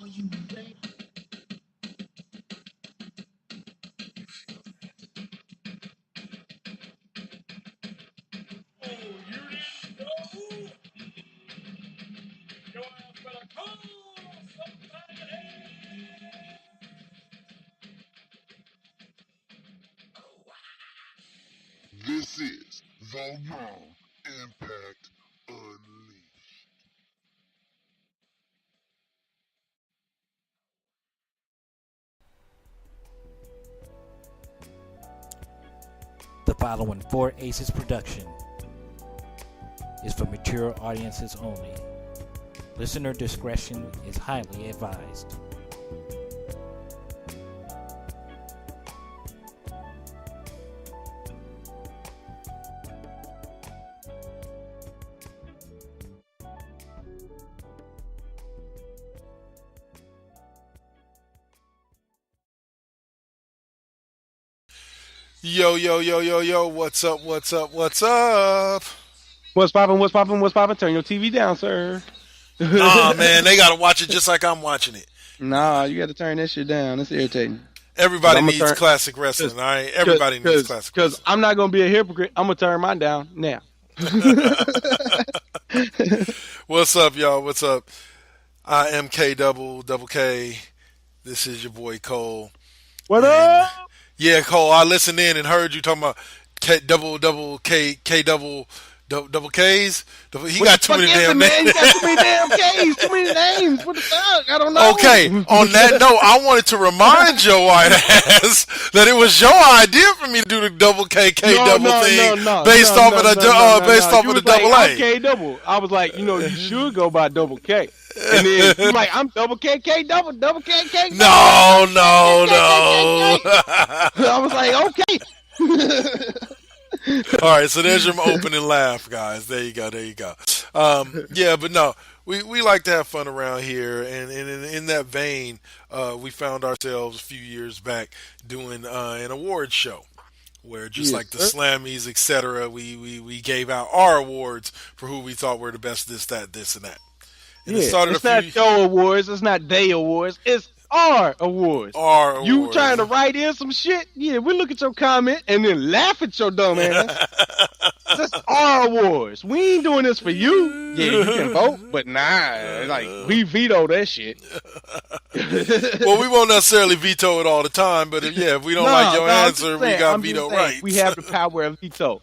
This is the Raw Impact Unleashed. The following Four Aces production is for mature audiences only. Listener discretion is highly advised. Yo, yo, yo, yo, yo, what's up, what's up, what's up? What's poppin', what's poppin', what's poppin'? Turn your TV down, sir. Nah, man, they gotta watch it just like I'm watching it. Nah, you gotta turn that shit down. It's irritating. Everybody needs classic wrestling, all right? Everybody needs classic wrestling. Because I'm not gonna be a hypocrite. I'm gonna turn mine down now. What's up, y'all? What's up? I am double K. This is your boy Cole. What up? Yeah, Cole, I listened in and heard you talking about double Ks. He got too many damn names. He got too many damn Ks, too many names. What the fuck? I don't know. Okay, on that note, I wanted to remind your white ass that it was your idea for me to do the double K double thing based off of the double A. K double. I was like, you should go by double K. And then you're like, I'm double K double K. No. I was like, okay. All right, so there's your opening laugh, guys. There you go. Yeah, but no, we like to have fun around here, and in that vein, we found ourselves a few years back doing an award show where just like the Slammies, etc., we gave out our awards for who we thought were the best, this, and that. And it's not your awards, it's not they awards, it's our awards. You trying to write in some shit? Yeah, we look at your comment and then laugh at your dumb ass. That's our awards. We ain't doing this for you. Yeah, you can vote, but nah, like we veto that shit. Well, we won't necessarily veto it all the time, but if we don't like your answer, we got veto rights. We have the power of veto.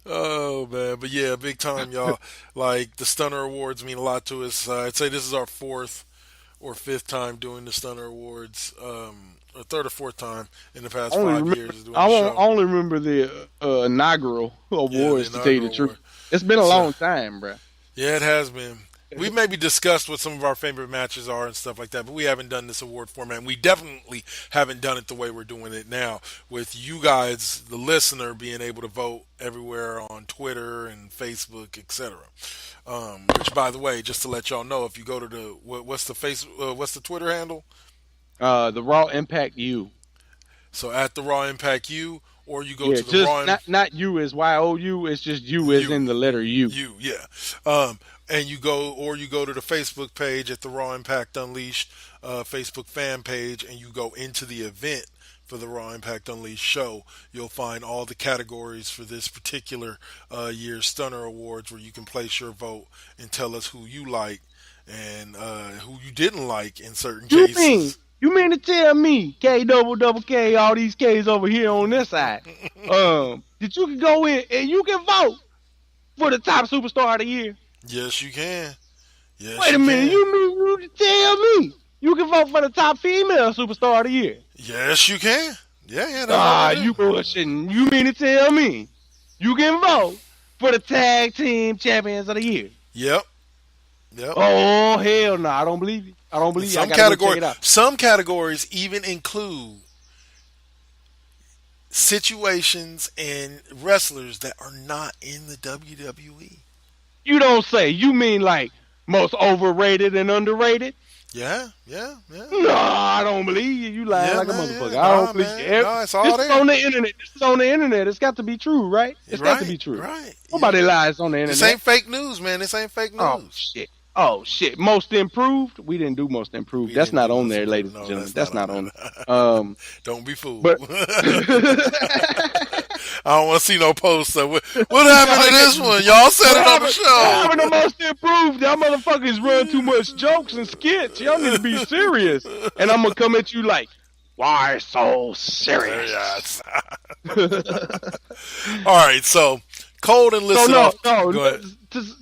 Oh man, but yeah, big time, y'all. Like the Stunner Awards mean a lot to us. I'd say this is our fourth or fifth time doing the Stunner Awards, or third or fourth time in the past 5 years. Doing I only remember the inaugural awards, to tell you the truth. It's been a long time, bro. Yeah, it has been. We've maybe discussed what some of our favorite matches are and stuff like that, but we haven't done this award format. And we definitely haven't done it the way we're doing it now, with you guys, the listener, being able to vote everywhere on Twitter and Facebook, etc. Which, by the way, just to let y'all know, if you go to the what's the Twitter handle? The Raw Impact U. So at the Raw Impact U, or you go to the Raw not U as YOU. It's just U as in the letter U. And you go to the Facebook page at the Raw Impact Unleashed Facebook fan page, and you go into the event for the Raw Impact Unleashed show. You'll find all the categories for this particular year's Stunner Awards, where you can place your vote and tell us who you like and who you didn't like in certain cases. You mean to tell me, K double K, all these Ks over here on this side, that you can go in and you can vote for the top superstar of the year? Yes, you can. Yes, Wait a minute, you mean you to tell me you can vote for the top female superstar of the year? Yes, you can. Yeah. You bullshitting. You mean to tell me you can vote for the tag team champions of the year? Yep. Oh, hell no. I don't believe you. Some categories even include situations and wrestlers that are not in the WWE. You don't say. You mean like most overrated and underrated? Yeah. No, I don't believe you. You lying like a motherfucker. I don't believe you. It's all there. On the internet. This is on the internet. It's got to be true, right? It's got to be true. Right. Nobody lies on the internet. This ain't fake news, man. This ain't fake news. Oh, shit. Oh shit! Most improved. We didn't do most improved. That's not on there, ladies and gentlemen. That's not on there. Don't be fooled. But I don't want to see no poster. What happened to this one? Y'all said it on the show. What happened to most improved? Y'all motherfuckers run too much jokes and skits. Y'all need to be serious. And I'm gonna come at you like, why so serious? All right, so cold and listen. So no. Go ahead.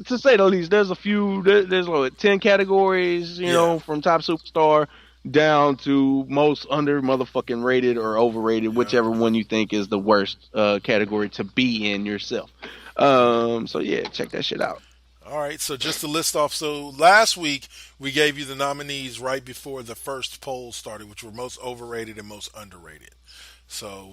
To say the least, there's a few. There's like 10 categories. You know, from top superstar down to most under motherfucking rated or overrated, whichever one you think is the worst category to be in yourself. So yeah, check that shit out. All right, so just to list off, so last week we gave you the nominees right before the first poll started, which were most overrated and most underrated. So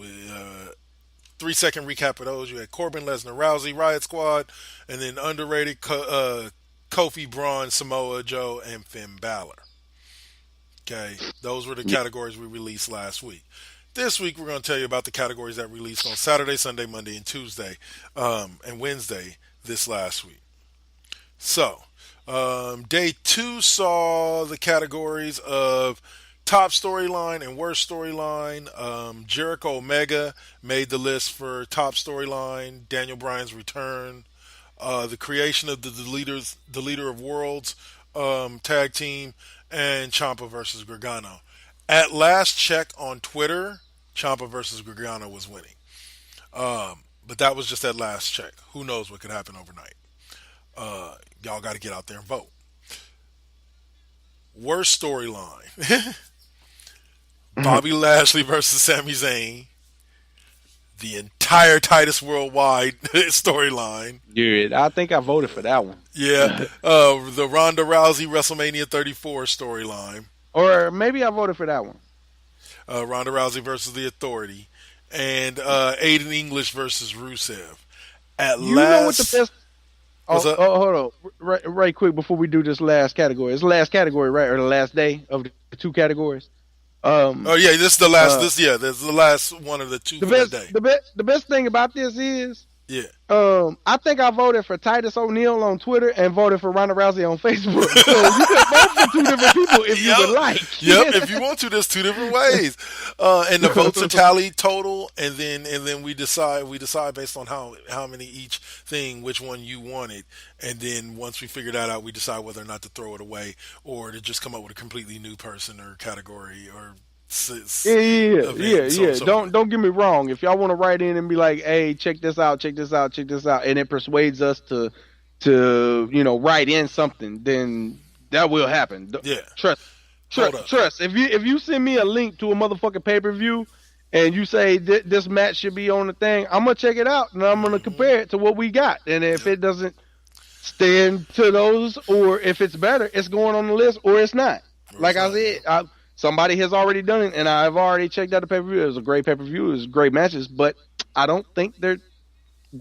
3-second recap of those. You had Corbin, Lesnar, Rousey, Riot Squad, and then underrated Kofi, Braun, Samoa Joe, and Finn Balor. Okay, those were the categories we released last week. This week we're going to tell you about the categories that released on Saturday, Sunday, Monday, and Tuesday, and Wednesday this last week. So, day 2 saw the categories of top storyline and worst storyline. Jericho Omega made the list for top storyline. Daniel Bryan's return. The creation of the Leader of Worlds tag team. And Ciampa versus Gargano. At last check on Twitter, Ciampa versus Gargano was winning. But that was just at last check. Who knows what could happen overnight. Y'all got to get out there and vote. Worst storyline. Bobby Lashley versus Sami Zayn. The entire Titus Worldwide storyline. Yeah, I think I voted for that one. Yeah, the Ronda Rousey WrestleMania 34 storyline. Or maybe I voted for that one. Ronda Rousey versus The Authority. And Aiden English versus Rusev. You know what the best... hold on. Right quick before we do this last category. It's the last category, right? Or the last day of the 2 categories? This is the last. This is the last one of the 2 for the day. The best thing about this is, I think I voted for Titus O'Neil on Twitter and voted for Ronda Rousey on Facebook. So you can vote for 2 different people if you would like. Yep, if you want to, there's 2 different ways. And the votes are tallied total, and then we decide based on how many each thing, which one you wanted, and then once we figure that out, we decide whether or not to throw it away or to just come up with a completely new person or category or. Yeah. Don't get me wrong. If y'all want to write in and be like, "Hey, check this out," and it persuades us to write in something, then that will happen. Yeah. Trust. If you send me a link to a motherfucking pay-per-view and you say this match should be on the thing, I'm gonna check it out and I'm gonna compare it to what we got. And if it doesn't stand to those, or if it's better, it's going on the list or it's not. Like I said, somebody has already done it, and I've already checked out the pay-per-view. It was a great pay-per-view. It was great matches, but I don't think they're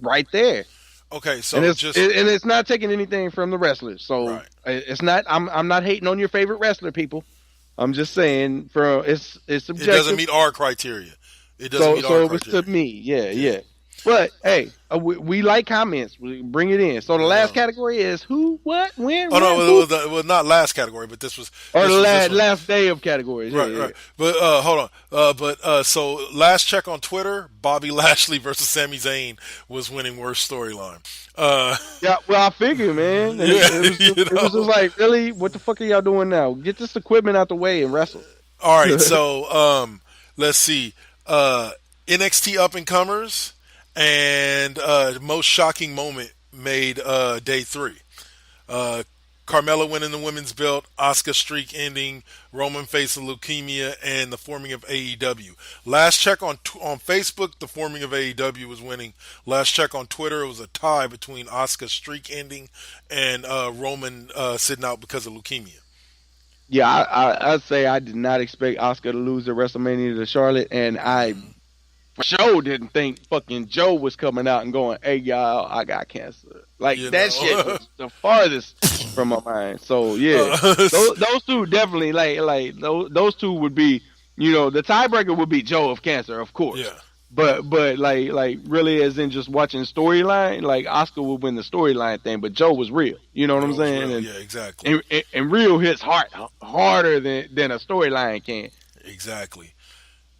right there. Okay, so and it's not taking anything from the wrestlers. So it's not. I'm not hating on your favorite wrestler, people. I'm just saying, it's subjective. It doesn't meet our criteria. It doesn't meet our criteria. So it's to me, yeah. But hey, we like comments. We bring it in. So the last category is who, what, when. Oh no, not last category, but this was last day of categories. Right. But hold on. So last check on Twitter, Bobby Lashley versus Sami Zayn was winning worst storyline. Yeah, well, I figured, man. It was just like, really, what the fuck are y'all doing now? Get this equipment out the way and wrestle. All right, so let's see. NXT up and comers. And most shocking moment made day 3. Carmella winning the women's belt, Asuka streak ending, Roman facing leukemia, and the forming of AEW. Last check on Facebook, the forming of AEW was winning. Last check on Twitter, it was a tie between Asuka's streak ending and Roman sitting out because of leukemia. Yeah, I'd say I did not expect Asuka to lose at WrestleMania to Charlotte, and I for sure didn't think fucking Joe was coming out and going, "Hey y'all, I got cancer." Like that shit was the farthest from my mind. So yeah, those 2 definitely like those 2 would be, the tiebreaker would be Joe of cancer, of course. Yeah. but like really, as in just watching storyline, like Oscar would win the storyline thing, but Joe was real. You know what I'm Joe was saying? real. And Yeah, exactly. and real hits harder than a storyline can. Exactly.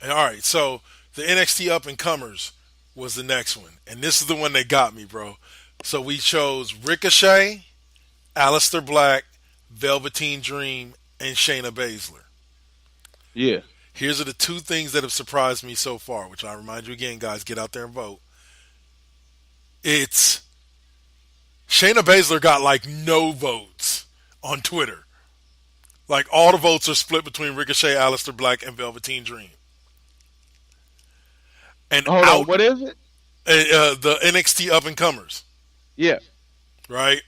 And all right, so the NXT up and comers was the next one, and this is the one that got me, bro. So we chose Ricochet, Aleister Black, Velveteen Dream, and Shayna Baszler. Yeah. Here's are the two things that have surprised me so far, which I remind you again, guys, get out there and vote. It's Shayna Baszler got like no votes on Twitter. Like all the votes are split between Ricochet, Aleister Black, and Velveteen Dream. And Hold out on, what is it? the NXT up and comers, Yeah. right?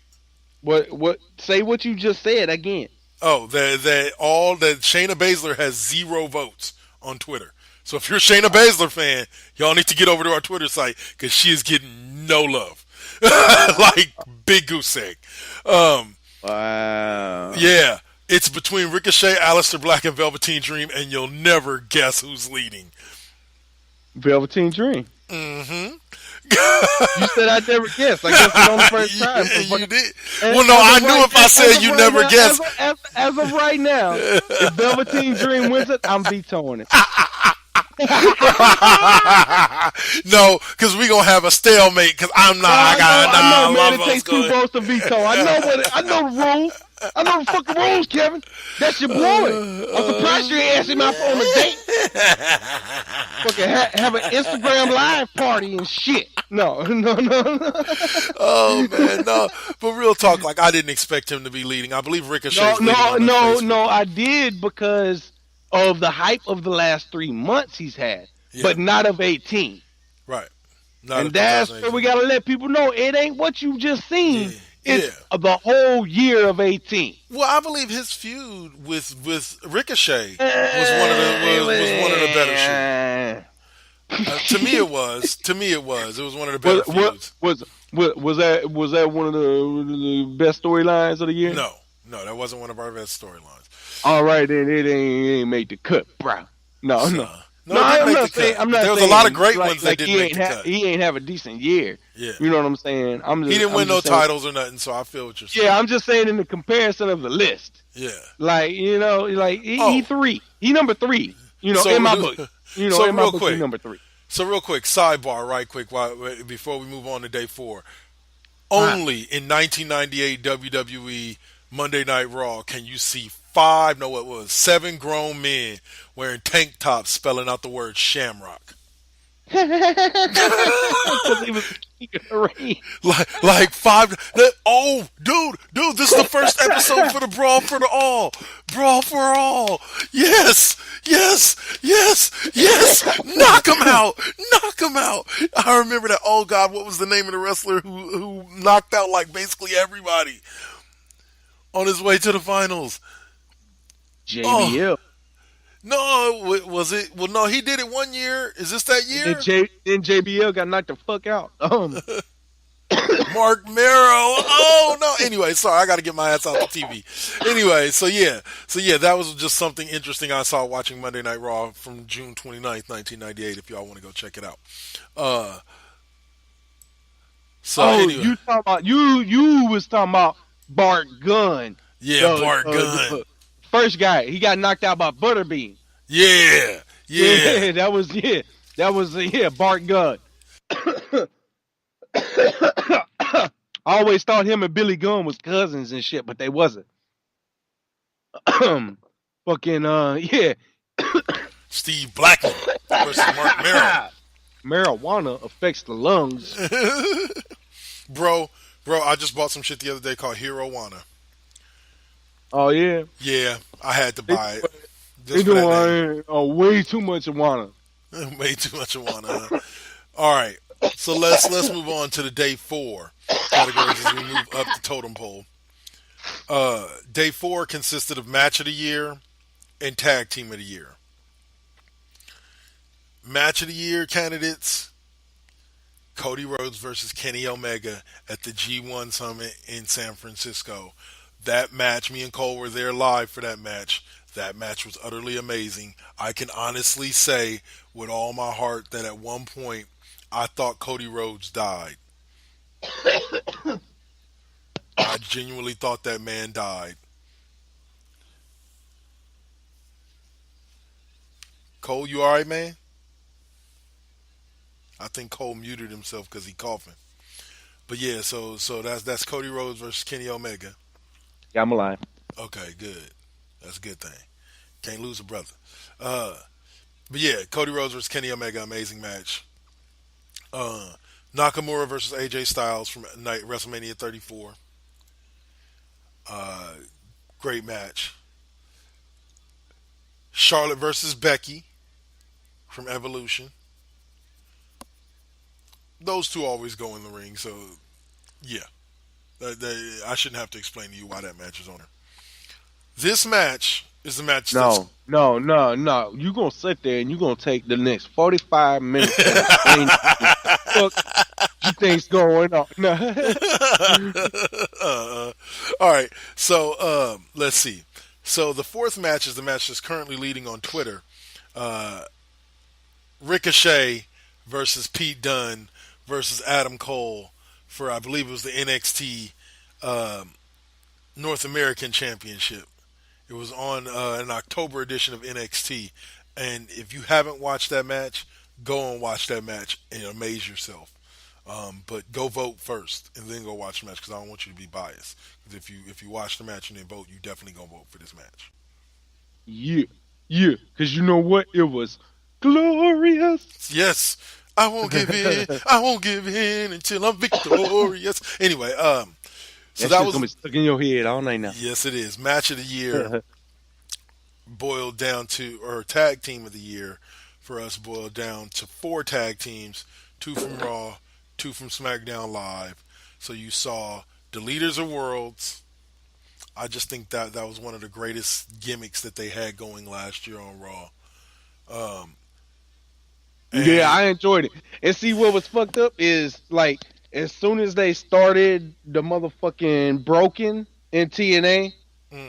What? Say what you just said again. Oh, that Shayna Baszler has 0 votes on Twitter. So if you're a Shayna Baszler fan, y'all need to get over to our Twitter site because she is getting no love, like big goose egg. Wow. Yeah, it's between Ricochet, Aleister Black, and Velveteen Dream, and you'll never guess who's leading. Velveteen Dream. Mm-hmm. You said I never guessed. I guessed it on the first time. Yeah, you did. Well, no, I knew if I said you never guessed. As of right now, if Velveteen Dream wins it, I'm vetoing it. No, because we gonna have a stalemate. Because I'm not. I know, man. It takes 2 votes to veto. I know the rules. I know the fucking rules, Kevin. That's your boy. I'm surprised you ain't asking me out on a date. Fucking have an Instagram live party and shit. No. Oh man, no. But real talk, like I didn't expect him to be leading. I believe Ricochet's leading. No. I did because of the hype of the last 3 months he's had, but not of 18. Right. And that's where we gotta let people know it ain't what you just seen. It's the whole year of 18. Well, I believe his feud with Ricochet was one of the better shoots. To me, it was. It was one of the better feuds. Was that one of the best storylines of the year? No, that wasn't one of our best storylines. All right, then it ain't made the cut, bro. No. No, I'm not saying. There was a lot of great ones that didn't make the cut. He ain't have a decent year. Yeah. You know what I'm saying? He didn't win no titles or nothing, so I feel what you're saying. Yeah, I'm just saying in the comparison of the list. Yeah. Like, he 3. He number 3. In my book. In my book, he number 3. So real quick, sidebar, right quick, before we move on to day 4. Only in 1998 WWE Monday Night Raw can you see 7 grown men wearing tank tops spelling out the word Shamrock. Because he was the king of the ring. Like 5. Oh, dude, this is the first episode for the Brawl for the All. Brawl for All. Yes. Knock him out. I remember that. Oh God, what was the name of the wrestler who knocked out like basically everybody on his way to the finals? JBL. No, was it? Well, no, he did it one year. Is this that year? Then JBL got knocked the fuck out. Mark Merrow. Oh no. Anyway, sorry, I got to get my ass out the TV. Anyway, so yeah, that was just something interesting I saw watching Monday Night Raw from June 29th, 1998. If y'all want to go check it out. Anyway. You talking about you was talking about Bart Gunn. Yeah, Bart Gunn. First guy, he got knocked out by Butterbean. Yeah. That was Bart Gunn. I always thought him and Billy Gunn was cousins and shit, but they wasn't. Steve Blackman versus Mark Merrow. Marijuana affects the lungs. Bro, I just bought some shit the other day called Herowana. Oh yeah. Yeah, I had to buy it. They doing way too much Awana. Way too much Awana. All right, so let's move on to the day 4 categories as we move up the totem pole. Day 4 consisted of match of the year and tag team of the year. Match of the year candidates: Cody Rhodes versus Kenny Omega at the G1 Summit in San Francisco. That match, me and Cole were there live for that match. That match was utterly amazing. I can honestly say with all my heart that at one point I thought Cody Rhodes died. I genuinely thought that man died. Cole, you alright, man? I think Cole muted himself because he coughing. But yeah, so that's Cody Rhodes versus Kenny Omega. Yeah, I'm alive. Okay, good. That's a good thing. Can't lose a brother. Uh, but yeah, Cody Rhodes versus Kenny Omega, amazing match. Uh, Nakamura versus AJ Styles from WrestleMania 34. Uh, Great match. Charlotte versus Becky from Evolution. Those two always go in the ring, so yeah. I shouldn't have to explain to you why that match is on her. This match is the match that's... No. You gonna sit there and you gonna take the next 45 minutes to explain what you think's going on. No. All right, so let's see. So the fourth match is the match that's currently leading on Twitter. Ricochet versus Pete Dunne versus Adam Cole for, I believe it was the NXT North American Championship. It was on an October edition of NXT. And if you haven't watched that match, go and watch that match and amaze yourself. But go vote first and then go watch the match because I don't want you to be biased. Because if you watch the match and then vote, you definitely gonna vote for this match. Yeah. Because you know what? It was glorious. Yes. I won't give in. I won't give in until I'm victorious. Anyway, so that was gonna be stuck in your head all night now. Yes, it is. Match of the year boiled down to, or tag team of the year for us boiled down to 4 tag teams, 2 from Raw, 2 from SmackDown Live. So you saw the Leaders of Worlds. I just think that was one of the greatest gimmicks that they had going last year on Raw. Yeah, I enjoyed it. And see, what was fucked up is, like, as soon as they started the motherfucking broken in TNA,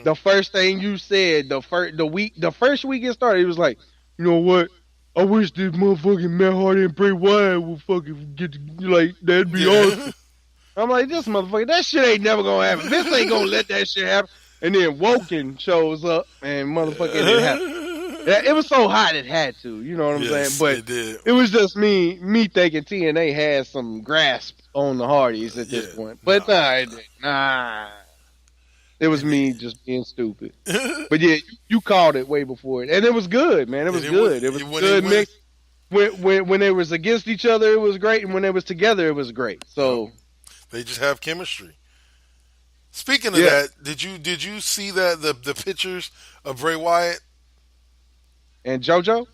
the first thing you said, the first week it started, it was like, you know what? I wish this motherfucking Matt Hardy and Bray Wyatt would fucking get to, like, that'd be awesome. I'm like, this motherfucker, that shit ain't never gonna happen. Vince ain't gonna let that shit happen. And then Woken shows up and motherfucker it didn't happen. It was so hot it had to, you know what I'm saying? But it was just me thinking TNA had some grasp on the Hardys at this point. But nah. It was me just being stupid. But yeah, you called it way before it. And it was good, man. It was good. It was good mix. When they was against each other, it was great. And when they was together, it was great. So they just have chemistry. Speaking of that, did you see that the pictures of Bray Wyatt? And JoJo?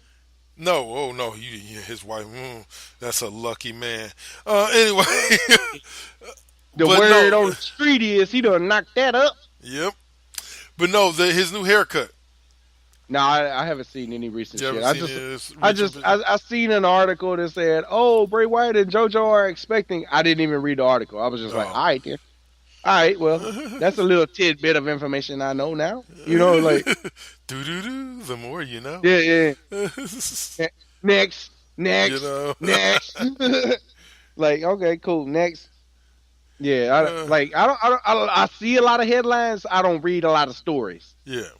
No, oh no, his wife. That's a lucky man. Anyway, the word on the street is he done knocked that up. Yep, but no, his new haircut. No, I haven't seen any recent shit. I seen an article that said, "Oh, Bray Wyatt and JoJo are expecting." I didn't even read the article. I was just like, "All right, then." All right, well, that's a little tidbit of information I know now. You know, like the more you know. Yeah. Next. You know? Next. Like, okay, cool. Next. Yeah, I see a lot of headlines. I don't read a lot of stories. Yeah.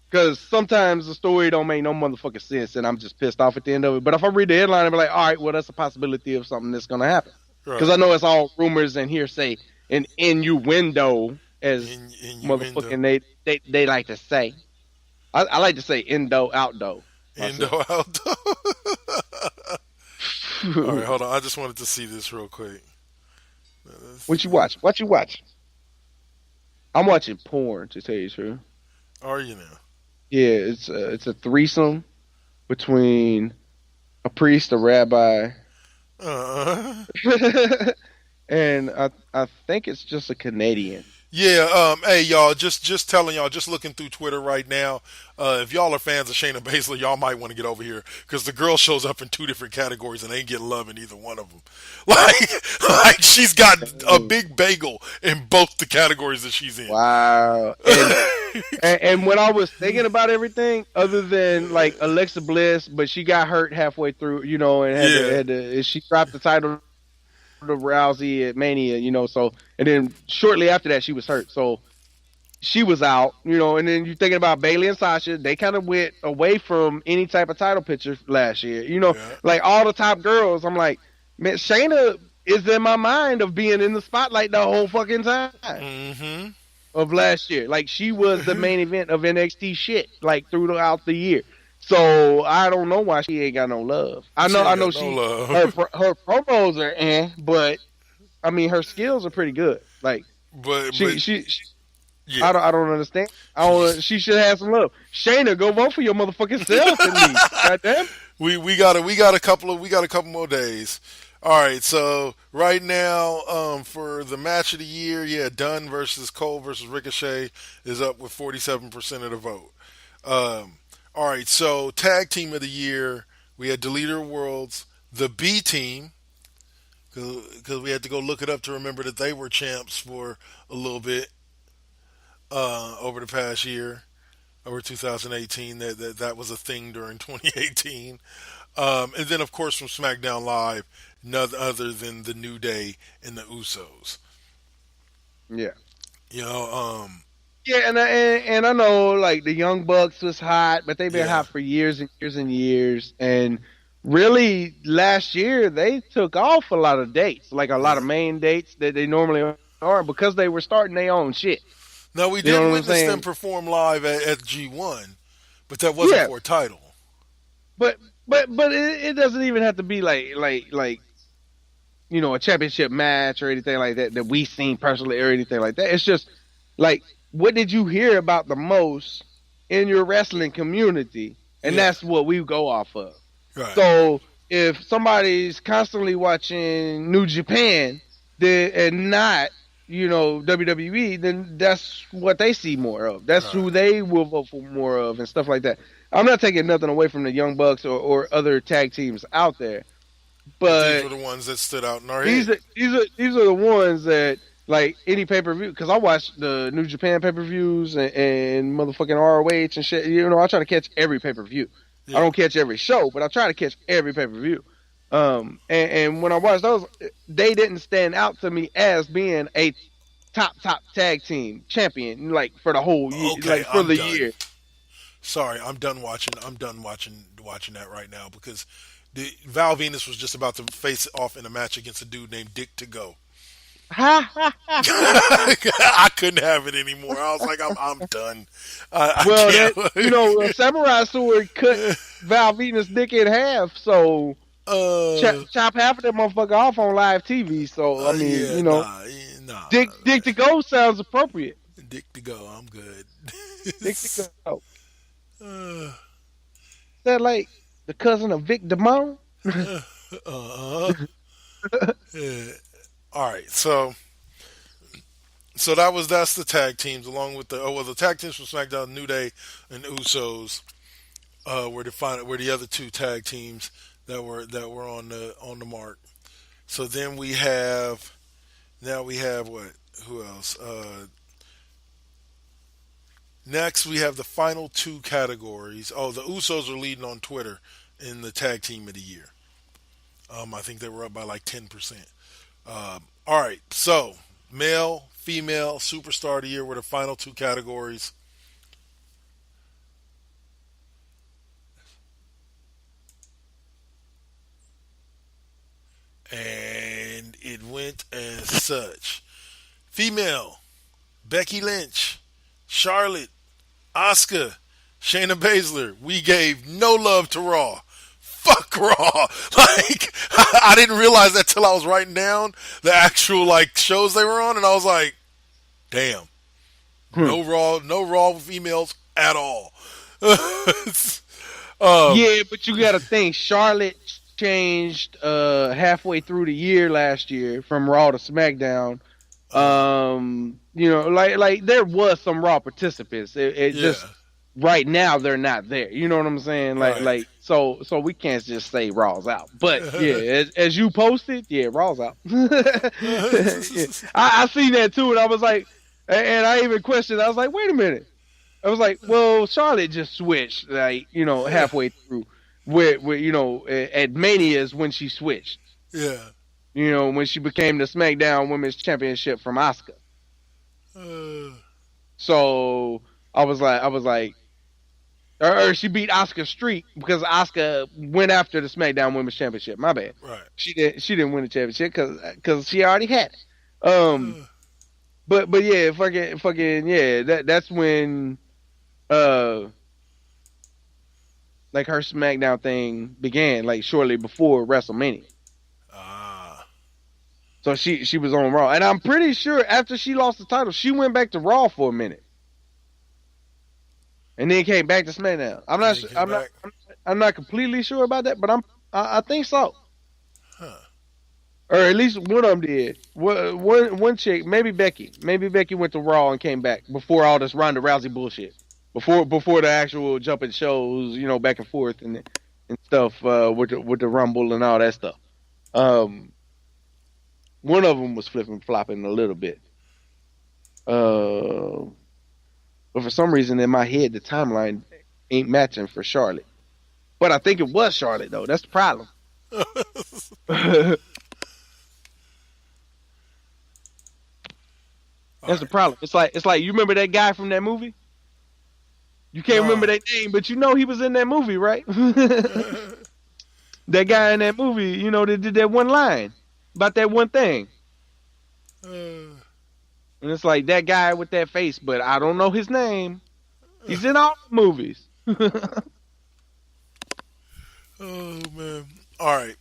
Because sometimes the story don't make no motherfucking sense, and I'm just pissed off at the end of it. But if I read the headline, I'll be like, all right, well, that's a possibility of something that's gonna happen. Because I know it's all rumors and hearsay. An innuendo, as motherfucking they like to say. I like to say indo outdo. Outdo. All right, hold on. I just wanted to see this real quick. What you watch? I'm watching porn, to tell you the truth. Are you now? Yeah, it's a threesome between a priest, a rabbi. Uh-huh. And I think it's just a Canadian. Yeah, hey y'all, just telling y'all, just looking through Twitter right now. If y'all are fans of Shayna Baszler, y'all might want to get over here because the girl shows up in two different categories and ain't getting love in either one of them. Like she's got a Dang. big bagel in both the categories that she's in. Wow. And when I was thinking about everything, other than like Alexa Bliss, but she got hurt halfway through, and Yeah, she dropped the title to Rousey at Mania, so and then shortly after that she was hurt. So she was out, and then you're thinking about Bailey and Sasha, they kind of went away from any type of title picture last year. yeah. Like all the top girls, I'm like, man, Shayna is in my mind of being in the spotlight the whole fucking time Mm-hmm. of last year. Like she was the main event of NXT shit, like throughout the year. So I don't know why she ain't got no love. She I ain't know got no her love. her promos are but I mean her skills are pretty good. Like but she yeah. I don't understand. She should have some love. Shayna, go vote for your motherfucking self at least. Goddamn. We got a couple more days. All right, so right now, for the match of the year, yeah, Dunn versus Cole versus Ricochet is up with 47% of the vote. All right, so tag team of the year, we had Deleter Worlds, the B team, because we had to go look it up to remember that they were champs for a little bit over the past year, over 2018. That was a thing during 2018. And then, of course, from SmackDown Live, none other than the New Day and the Usos. Yeah. You know, Yeah, and I know like the Young Bucks was hot, but they've been yeah, hot for years and years and years. And really, last year they took off a lot of dates, like a lot yeah. of main dates that they normally aren't because they were starting their own shit. Now we You know did what I'm witness them saying? perform live at G1, but that wasn't Yeah, for a title. but but it doesn't even have to be like a championship match or anything like that we seen personally or anything like that. It's just like what did you hear about the most in your wrestling community, and Yeah, that's what we go off of. right, So if somebody's constantly watching New Japan, and not WWE, then that's what they see more of. That's right. who they will vote for more of and stuff like that. I'm not taking nothing away from the Young Bucks or other tag teams out there, But these but were the ones that stood out in our these head. are the ones that like any pay per view, because I watch the New Japan pay per views and motherfucking ROH and shit. I try to catch every pay per view. I Yeah. don't catch every show, but I try to catch every pay per view. And when I watched those, they didn't stand out to me as being a top tag team champion like for the whole year, Okay, like for I'm the done. year. Sorry, I'm done watching. I'm done watching that right now because Val Venus was just about to face off in a match against a dude named Dick to Go. I couldn't have it anymore. I was like, I'm done. I Well, that can't. a samurai sword cut Val Venus' dick in half, so uh, chop half of that motherfucker off on live TV. So I mean, yeah, nah, nah. Dick to go sounds appropriate. Dick to go. I'm good. Dick to go. uh, Is that like the cousin of Vic Damone? uh, yeah. All right, so that's the tag teams along with the tag teams from SmackDown, New Day and Usos were the other two tag teams that were on the mark. So then we have what? Who else? Next we have the final two categories. Oh, the Usos are leading on Twitter in the tag team of the year. I think they were up by like 10%. All right, so male, female, superstar of the year were the final two categories. And it went as such. Female, Becky Lynch, Charlotte, Asuka, Shayna Baszler. We gave no love to Raw. Fuck Raw. Like, I didn't realize that till I was writing down the actual like shows they were on, and I was like, damn, Hmm. no Raw females at all. Yeah, but you got to think Charlotte changed halfway through the year last year from Raw to SmackDown. like there was some Raw participants. It Yeah. just right now they're not there. You know what I'm saying? Right. So we can't just say Raw's out. But yeah, as you posted, yeah, Raw's out. Yeah. I seen that too, and I was like, and I even questioned. I was like, wait a minute. I was like, well, Charlotte just switched, like halfway through, where at Mania's when she switched. Yeah. When she became the SmackDown Women's Championship from Asuka. So I was like, or she beat Asuka Street because Asuka went after the SmackDown Women's Championship. My bad. Right. She didn't win the championship because she already had it. But yeah, fucking yeah. That's when like her SmackDown thing began, like shortly before WrestleMania. So she was on Raw, and I'm pretty sure after she lost the title, she went back to Raw for a minute, and then came back to SmackDown. I'm not sure, I'm not completely sure about that, but I think so. Huh. Or at least one of them did. One chick, maybe Becky. Maybe Becky went to Raw and came back before all this Ronda Rousey bullshit. Before the actual jumping shows, back and forth and stuff with the Rumble and all that stuff. One of them was flipping flopping a little bit. But for some reason in my head the timeline ain't matching for Charlotte. But I think it was Charlotte though. That's the problem. That's the problem. It's like you remember that guy from that movie? You can't remember that name, but he was in that movie, right? That guy in that movie, that did that one line about that one thing. And it's like that guy with that face, but I don't know his name. He's in all the movies. Oh man. All right.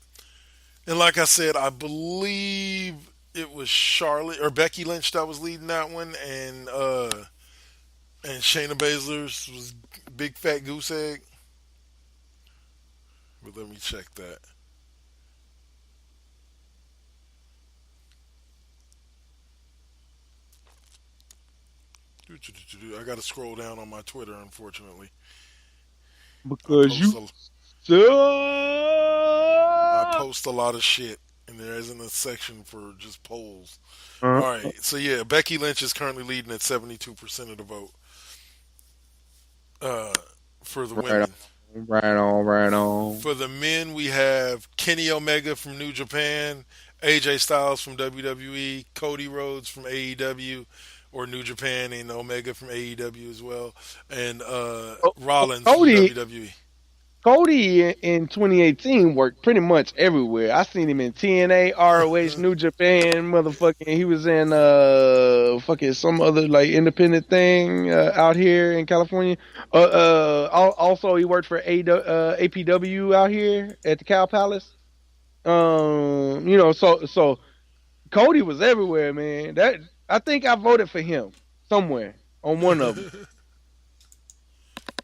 And like I said, I believe it was Charlotte or Becky Lynch that was leading that one, and Shayna Baszler's was Big Fat Goose Egg. But let me check that. I got to scroll down on my Twitter, unfortunately. Because I post a lot of shit, and there isn't a section for just polls. All right, so yeah, Becky Lynch is currently leading at 72% of the vote for the women. Right on. For the men, we have Kenny Omega from New Japan, AJ Styles from WWE, Cody Rhodes from AEW, or New Japan, and Omega from AEW as well, and Rollins from WWE. Cody in 2018 worked pretty much everywhere. I seen him in TNA, ROH, New Japan, motherfucking. He was in fucking some other like independent thing out here in California. Also he worked for APW out here at the Cow Palace. So Cody was everywhere, man. That I think I voted for him somewhere on one of them.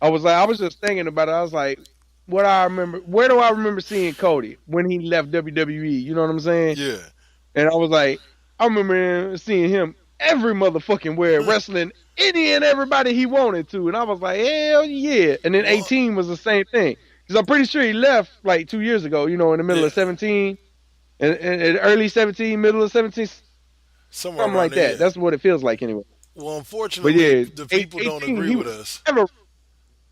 I was just thinking about it. I was like, where do I remember seeing Cody when he left WWE? You know what I'm saying? Yeah. And I was like, I remember seeing him every motherfucking where, wrestling any and everybody he wanted to. And I was like, hell yeah. And then 18 was the same thing. Because I'm pretty sure he left like 2 years ago, in the middle of 17. And early 17, middle of 17. Something like that. Yeah. That's what it feels like anyway. Well, unfortunately, the people 18, don't agree with us.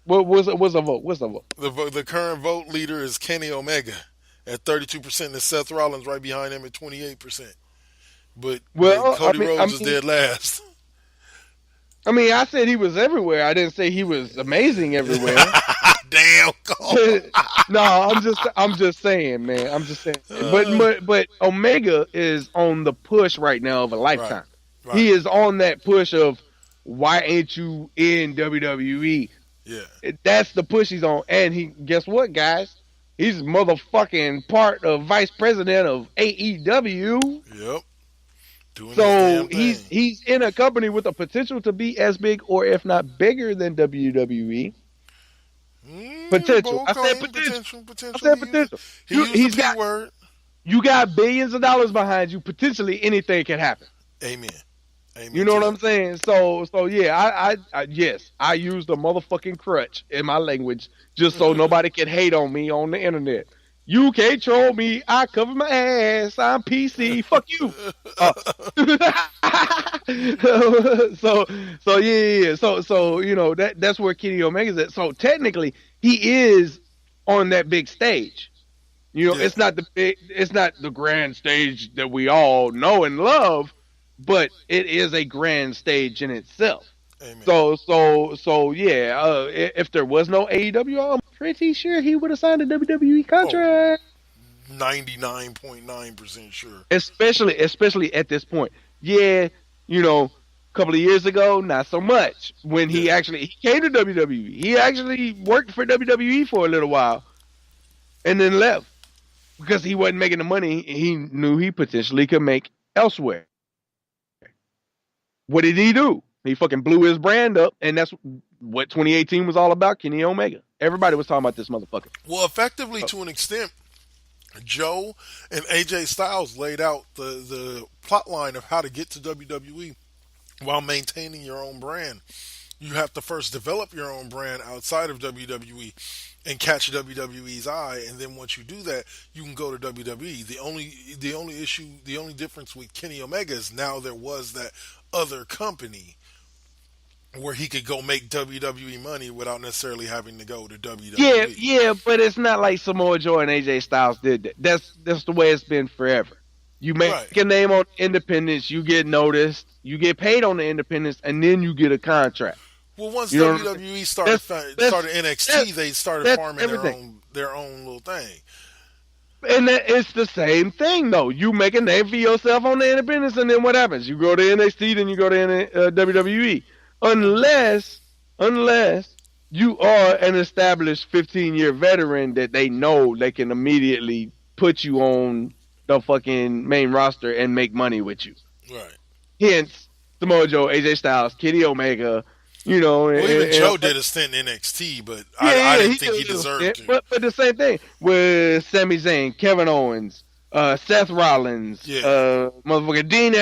What's the vote? What's the vote? The current vote leader is Kenny Omega at 32%, and Seth Rollins right behind him at 28%. But Cody Rhodes is dead last. I mean, I said he was everywhere. I didn't say he was amazing everywhere. Damn. No, I'm just saying, man. I'm just saying. But Omega is on the push right now of a lifetime. Right. He is on that push of why ain't you in WWE? Yeah. That's the push he's on. And guess what, guys? He's motherfucking part of vice president of AEW. Yep. So he's in a company with the potential to be as big or if not bigger than WWE. Potential. I said potential. I said potential. He's got word. You got billions of dollars behind you. Potentially anything can happen. Amen. Amen You know to what that. I'm saying? So yeah, yes, I use the motherfucking crutch in my language just so nobody can hate on me on the internet. You can't troll me. I cover my ass. I'm PC. Fuck you. Uh, so yeah. So that's where Kenny Omega's at. So technically, he is on that big stage. Yeah. It's not the grand stage that we all know and love, but it is a grand stage in itself. Amen. So yeah. If there was no AEW, I'm pretty sure he would have signed a WWE Oh, contract. 99.9% sure. Especially at this point. Yeah, a couple of years ago, not so much. When Yeah. he came to WWE, he actually worked for WWE for a little while and then left because he wasn't making the money he knew he potentially could make elsewhere. What did he do? He fucking blew his brand up, and that's what 2018 was all about. Kenny Omega. Everybody was talking about this motherfucker. Well, effectively, Oh, to an extent, Joe and AJ Styles laid out the plot line of how to get to WWE while maintaining your own brand. You have to first develop your own brand outside of WWE and catch WWE's eye, and then once you do that, you can go to WWE. The only difference with Kenny Omega is now there was that other company where he could go make WWE money without necessarily having to go to yeah, WWE. yeah, but it's not like Samoa Joe and AJ Styles did that. That's the way it's been forever. You make Right. a name on independence, you get noticed, you get paid on the independence, and then you get a contract. Well, once You know what I'm saying? WWE That's started NXT, they started that's farming everything. their own little thing. And it's the same thing though. You make a name for yourself on the independence, and then what happens? You go to NXT, then you go to WWE. Unless you are an established 15-year veteran that they know they can immediately put you on the fucking main roster and make money with you. Right. Hence, Samoa Joe, AJ Styles, Kenny Omega, Well, even Joe did a stint in NXT, but I yeah, didn't think he deserved to. But the same thing with Sami Zayn, Kevin Owens, Seth Rollins, Yeah. motherfucker Dean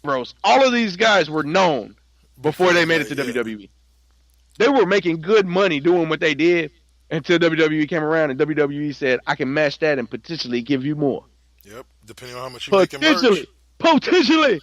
Ambrose. All of these guys were known before they made it to Yeah. WWE. They were making good money doing what they did until WWE came around and WWE said, "I can match that and potentially give you more." Yep. Depending on how much you make in merch. Potentially.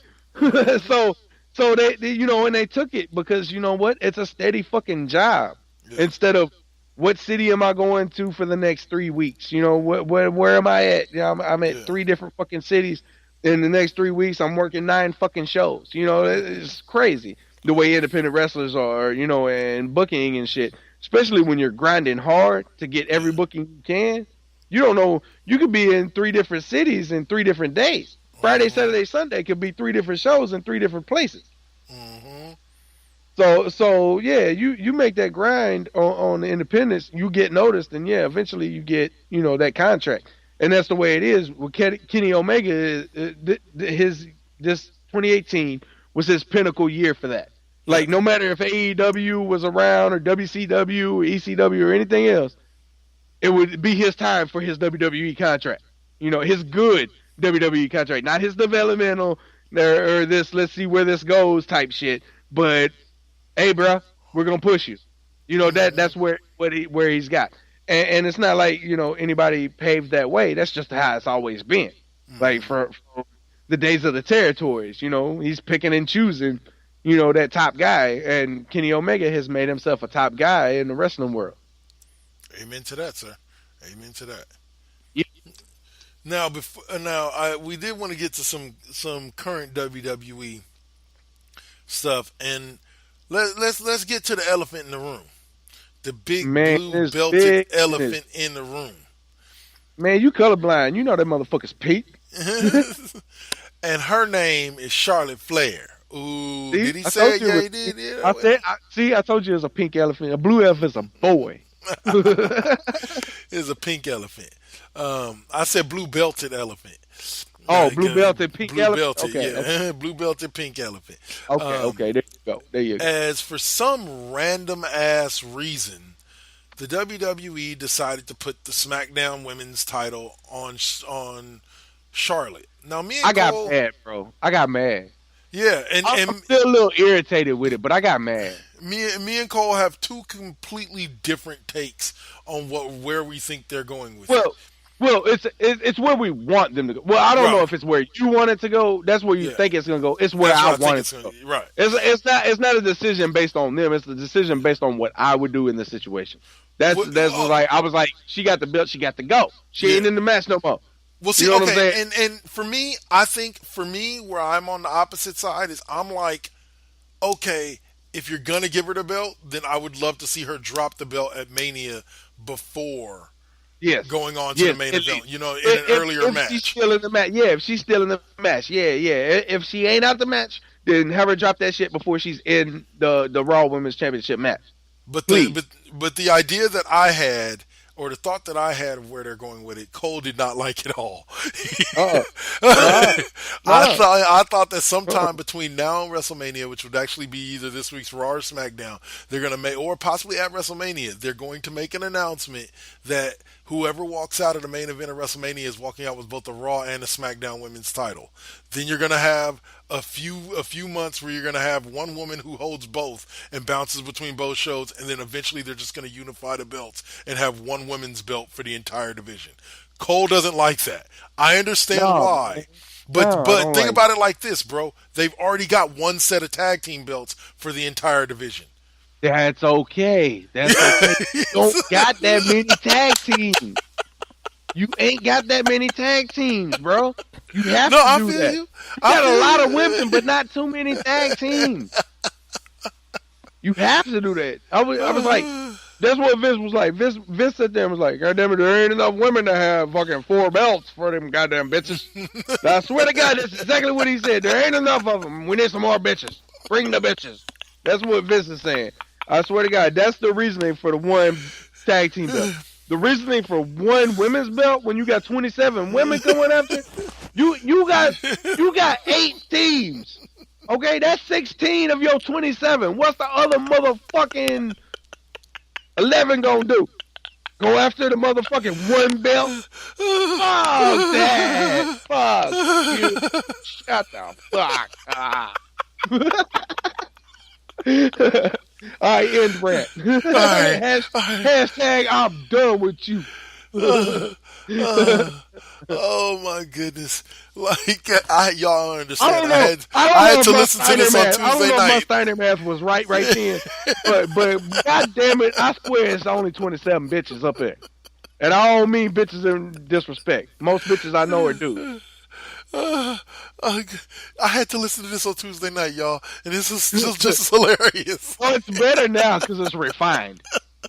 so they and they took it because you know what? It's a steady fucking job. Yeah. Instead of what city am I going to for the next 3 weeks? Where am I at? I'm at 3 different fucking cities. In the next 3 weeks, I'm working 9 fucking shows. It's crazy the way independent wrestlers are. And booking and shit. Especially when you're grinding hard to get every booking you can. You don't know. You could be in 3 different cities in 3 different days. Friday, Saturday, Sunday could be 3 different shows in 3 different places. Mm-hmm. So yeah, you make that grind on the independence, you get noticed, and yeah, eventually you get that contract, and that's the way it is with Kenny Omega. This 2018 was his pinnacle year for that. Like no matter if AEW was around or WCW or ECW or anything else, it would be his time for his WWE contract. His good WWE contract, not his developmental or this let's see where this goes type shit, but hey, bro, we're gonna push you. That's where he's got, and it's not like anybody paved that way. That's just how it's always been. Like for the days of the territories, he's picking and choosing, that top guy, and Kenny Omega has made himself a top guy in the wrestling world. Amen to that, sir. Amen to that. Yeah. Now, we did want to get to some current WWE stuff, and let's get to the elephant in the room, the big blue belted elephant in the room. Man, you colorblind. You know that motherfucker's pink. And her name is Charlotte Flair. Ooh, See, did he say it? Yeah, he did. Yeah. I told you it's a pink elephant. A blue elephant is a boy. It's a pink elephant. I said blue belted elephant. Oh, blue belted pink blue elephant. Belted, okay, yeah, okay. blue belted pink elephant. Okay. There you go. As for some random ass reason, the WWE decided to put the SmackDown Women's title on Charlotte. Now, me and I got Cole, mad, bro. I got mad. Yeah, I'm still a little irritated with it, but I got mad. Me and Cole have two completely different takes on where we think they're going with it. Well, it's where we want them to go. Well, I don't know if it's where you want it to go. That's where you think it's gonna go. It's where I want it to go. Right. It's not a decision based on them. It's a decision based on what I would do in this situation. Like I was like, she got the belt, she got to go. She ain't in the match no more. Well, see, you know okay, and for me, I think where I'm on the opposite side is I'm like, okay, if you're gonna give her the belt, then I would love to see her drop the belt at Mania before going on to the main event. You know, in an earlier match. If she's still in the match, if she's still in the match, If she ain't out the match, then have her drop that shit before she's in the Raw Women's Championship match. But the idea that I had, or the thought that I had of where they're going with it, Cole did not like it all. I thought that sometime between now and WrestleMania, which would actually be either this week's Raw or SmackDown, they're going to make, or possibly at WrestleMania, they're going to make an announcement that whoever walks out of the main event of WrestleMania is walking out with both the Raw and the SmackDown Women's title. Then you're going to have a few months where you're going to have one woman who holds both and bounces between both shows, and then eventually they're just going to unify the belts and have one women's belt for the entire division. Cole doesn't like that. I understand why. But think about it like this, bro. They've already got one set of tag team belts for the entire division. That's okay. You don't got that many tag teams. You ain't got that many tag teams, bro. You have to do that. You got a lot of women, but not too many tag teams. You have to do that. I was like, that's what Vince was like. Vince sat there and was like, God damn it, there ain't enough women to have fucking 4 belts for them goddamn bitches. I swear to God, that's exactly what he said. There ain't enough of them. We need some more bitches. Bring the bitches. That's what Vince is saying. I swear to God, that's the reasoning for the one tag team belt. The reasoning for one women's belt when you got 27 women going after you got 8 teams. Okay, that's 16 of your 27. What's the other motherfucking 11 gonna do? Go after the motherfucking one belt? Fuck that. Fuck you. Shut the fuck up. All right, end rant. Hashtag I'm done with you. Oh my goodness! Like y'all understand? I don't know. I had to listen to this on Tuesday night. I don't know if my Steiner math was right then, but god damn it, I swear it's only 27 bitches up there, and I don't mean bitches in disrespect. Most bitches I know are dudes. I had to listen to this on Tuesday night, y'all, and this is just as hilarious. Well, it's better now because it's refined.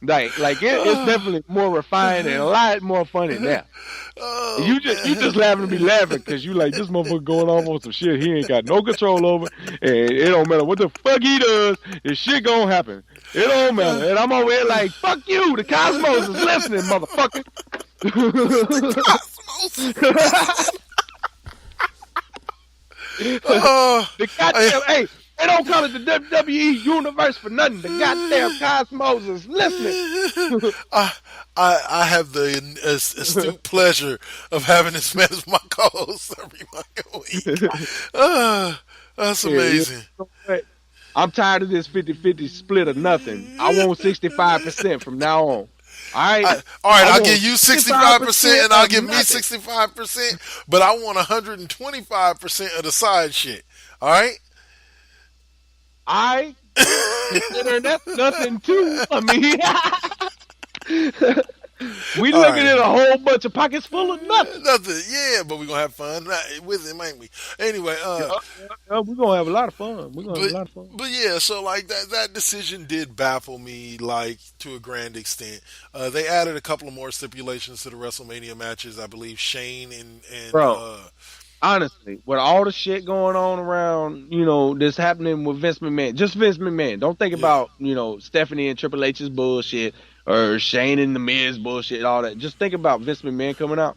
It's definitely more refined and a lot more funny now. You just laughing to be laughing because you like this motherfucker going off on some shit he ain't got no control over, and it don't matter what the fuck he does, this shit gonna happen. It don't matter, and I'm over here like fuck you. The Cosmos is listening, motherfucker. The Cosmos. The goddamn, hey, they don't call it the WWE Universe for nothing. The goddamn Cosmos is listening. I have the astute pleasure of having this man as my co-host every week. That's amazing. I'm tired of this 50-50 split of nothing. I want 65% from now on. All right, I'll give you 65% and I'll give me 65%, but I want 125% of the side shit. All right? I consider that nothing too. I mean, we looking at a whole bunch of pockets full of nothing. Nothing, yeah, but we're going to have fun with it, ain't we? Anyway. We're going to have a lot of fun. But yeah, so like that decision did baffle me, like, to a grand extent. They added a couple of more stipulations to the WrestleMania matches. I believe Shane and Bro. Honestly, with all the shit going on around, this happening with Vince McMahon, just Vince McMahon. Don't think about, Stephanie and Triple H's bullshit or Shane and the Miz bullshit, all that. Just think about Vince McMahon coming out.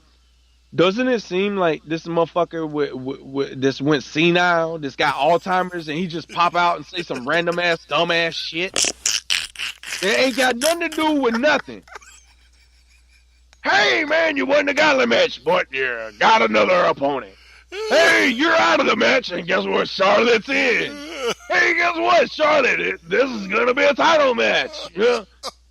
Doesn't it seem like this motherfucker this went senile, this got Alzheimer's, and he just pop out and say some random ass, dumb ass shit? It ain't got nothing to do with nothing. Hey man, you won the gauntlet match, but you got another opponent. Hey, you're out of the match, and guess what? Charlotte's in. Hey, guess what? Charlotte, this is gonna be a title match. Yeah.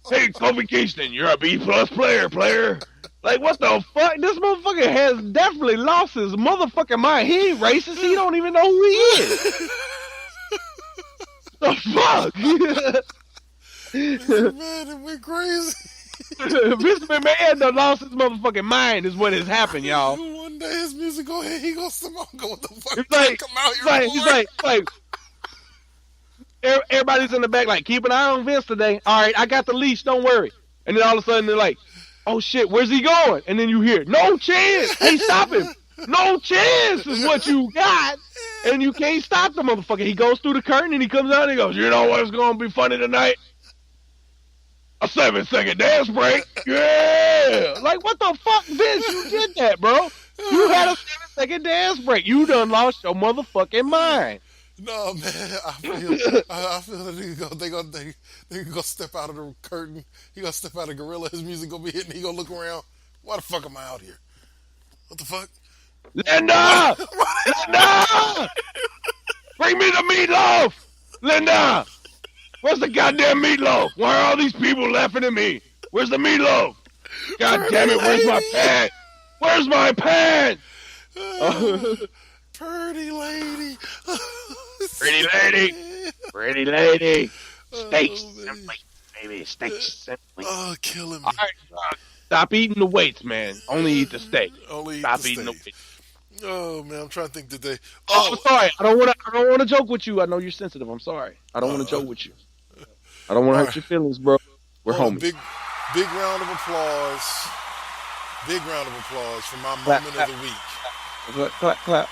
Hey, Kofi Kingston, you're a B+ player. Like, what the fuck? This motherfucker has definitely lost his motherfucking mind. He ain't racist. He don't even know who he is. The fuck? Man, it went crazy. Vince McMahon done lost his motherfucking mind is what has happened, y'all. One day his music go ahead, he gonna come out, go, what the fuck? It's like, Come out here, he's like, everybody's in the back like, keep an eye on Vince today. All right, I got the leash, don't worry. And then all of a sudden they're like, oh shit, where's he going? And then you hear, no chance, can't stop him. No chance is what you got. And you can't stop the motherfucker. He goes through the curtain and he comes out and he goes, you know what's going to be funny tonight? A 7-second dance break. Yeah. Like, what the fuck, Vince? You did that, bro. You had a 7-second dance break. You done lost your motherfucking mind. No, man, I feel that they gonna step out of the curtain. He gonna step out of Gorilla. His music gonna be hitting. He gonna look around. Why the fuck am I out here? What the fuck? Linda! Linda! Bring me the meatloaf! Linda! Where's the goddamn meatloaf? Why are all these people laughing at me? Where's the meatloaf? God damn it, where's my pants? Where's my pants? Pretty lady. Pretty lady. Pretty lady. Steaks simply, baby. Steaks simply. Oh, killing me. All right, stop eating the weights, man. Only eat the steak. Stop eating the weights. Oh man, I'm trying to think today. Oh, I'm sorry. I don't want to joke with you. I know you're sensitive. I'm sorry. I don't want to joke with you. I don't want to hurt your feelings, bro. We're homies. Big round of applause. Big round of applause for my moment of the week. Clap.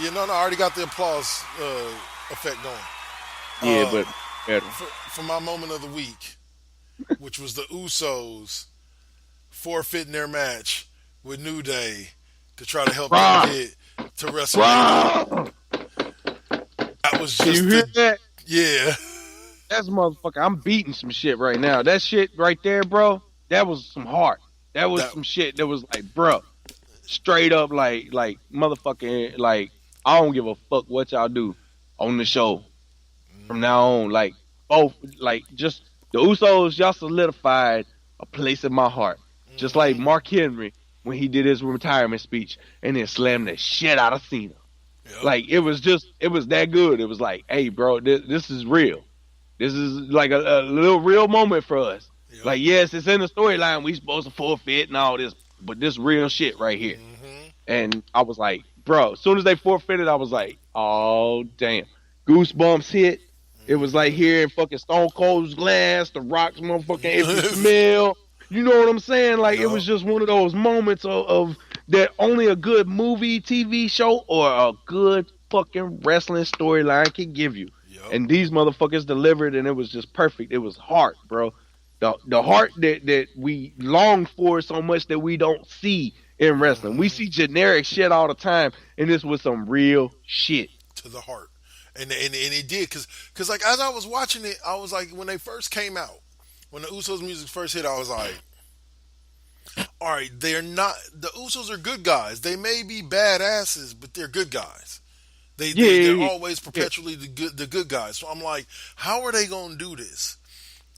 You know, I already got the applause effect going. Yeah, but better. For my moment of the week, which was the Usos forfeiting their match with New Day to try to help them get to WrestleMania. That was just. Can you hear that? Yeah. That's motherfucker. I'm beating some shit right now. That shit right there, bro. That was some heart. That was some shit that was like, bro, straight up like motherfucking like I don't give a fuck what y'all do on the show from now on. Like both, like just the Usos, y'all solidified a place in my heart. Just like Mark Henry when he did his retirement speech and then slammed the shit out of Cena. Yep. Like it was that good. It was like, hey, bro, this is real. This is like a little real moment for us. Yep. Like, yes, it's in the storyline. We supposed to forfeit and all this, but this real shit right here. Mm-hmm. And I was like, bro, as soon as they forfeited, I was like, oh, damn. Goosebumps hit. It was like hearing fucking Stone Cold's glass, The Rock's motherfucking every smell. You know what I'm saying? Like, It was just one of those moments of that only a good movie, TV show, or a good fucking wrestling storyline can give you. Yep. And these motherfuckers delivered, and it was just perfect. It was heart, bro. The heart that we long for so much that we don't see in wrestling. We see generic shit all the time, and this was some real shit. To the heart. And it did, because like, as I was watching it, I was like, when they first came out, when the Usos music first hit, I was like, all right, they're not, the Usos are good guys. They may be badasses, but they're good guys. They're always perpetually the good guys. So I'm like, how are they going to do this?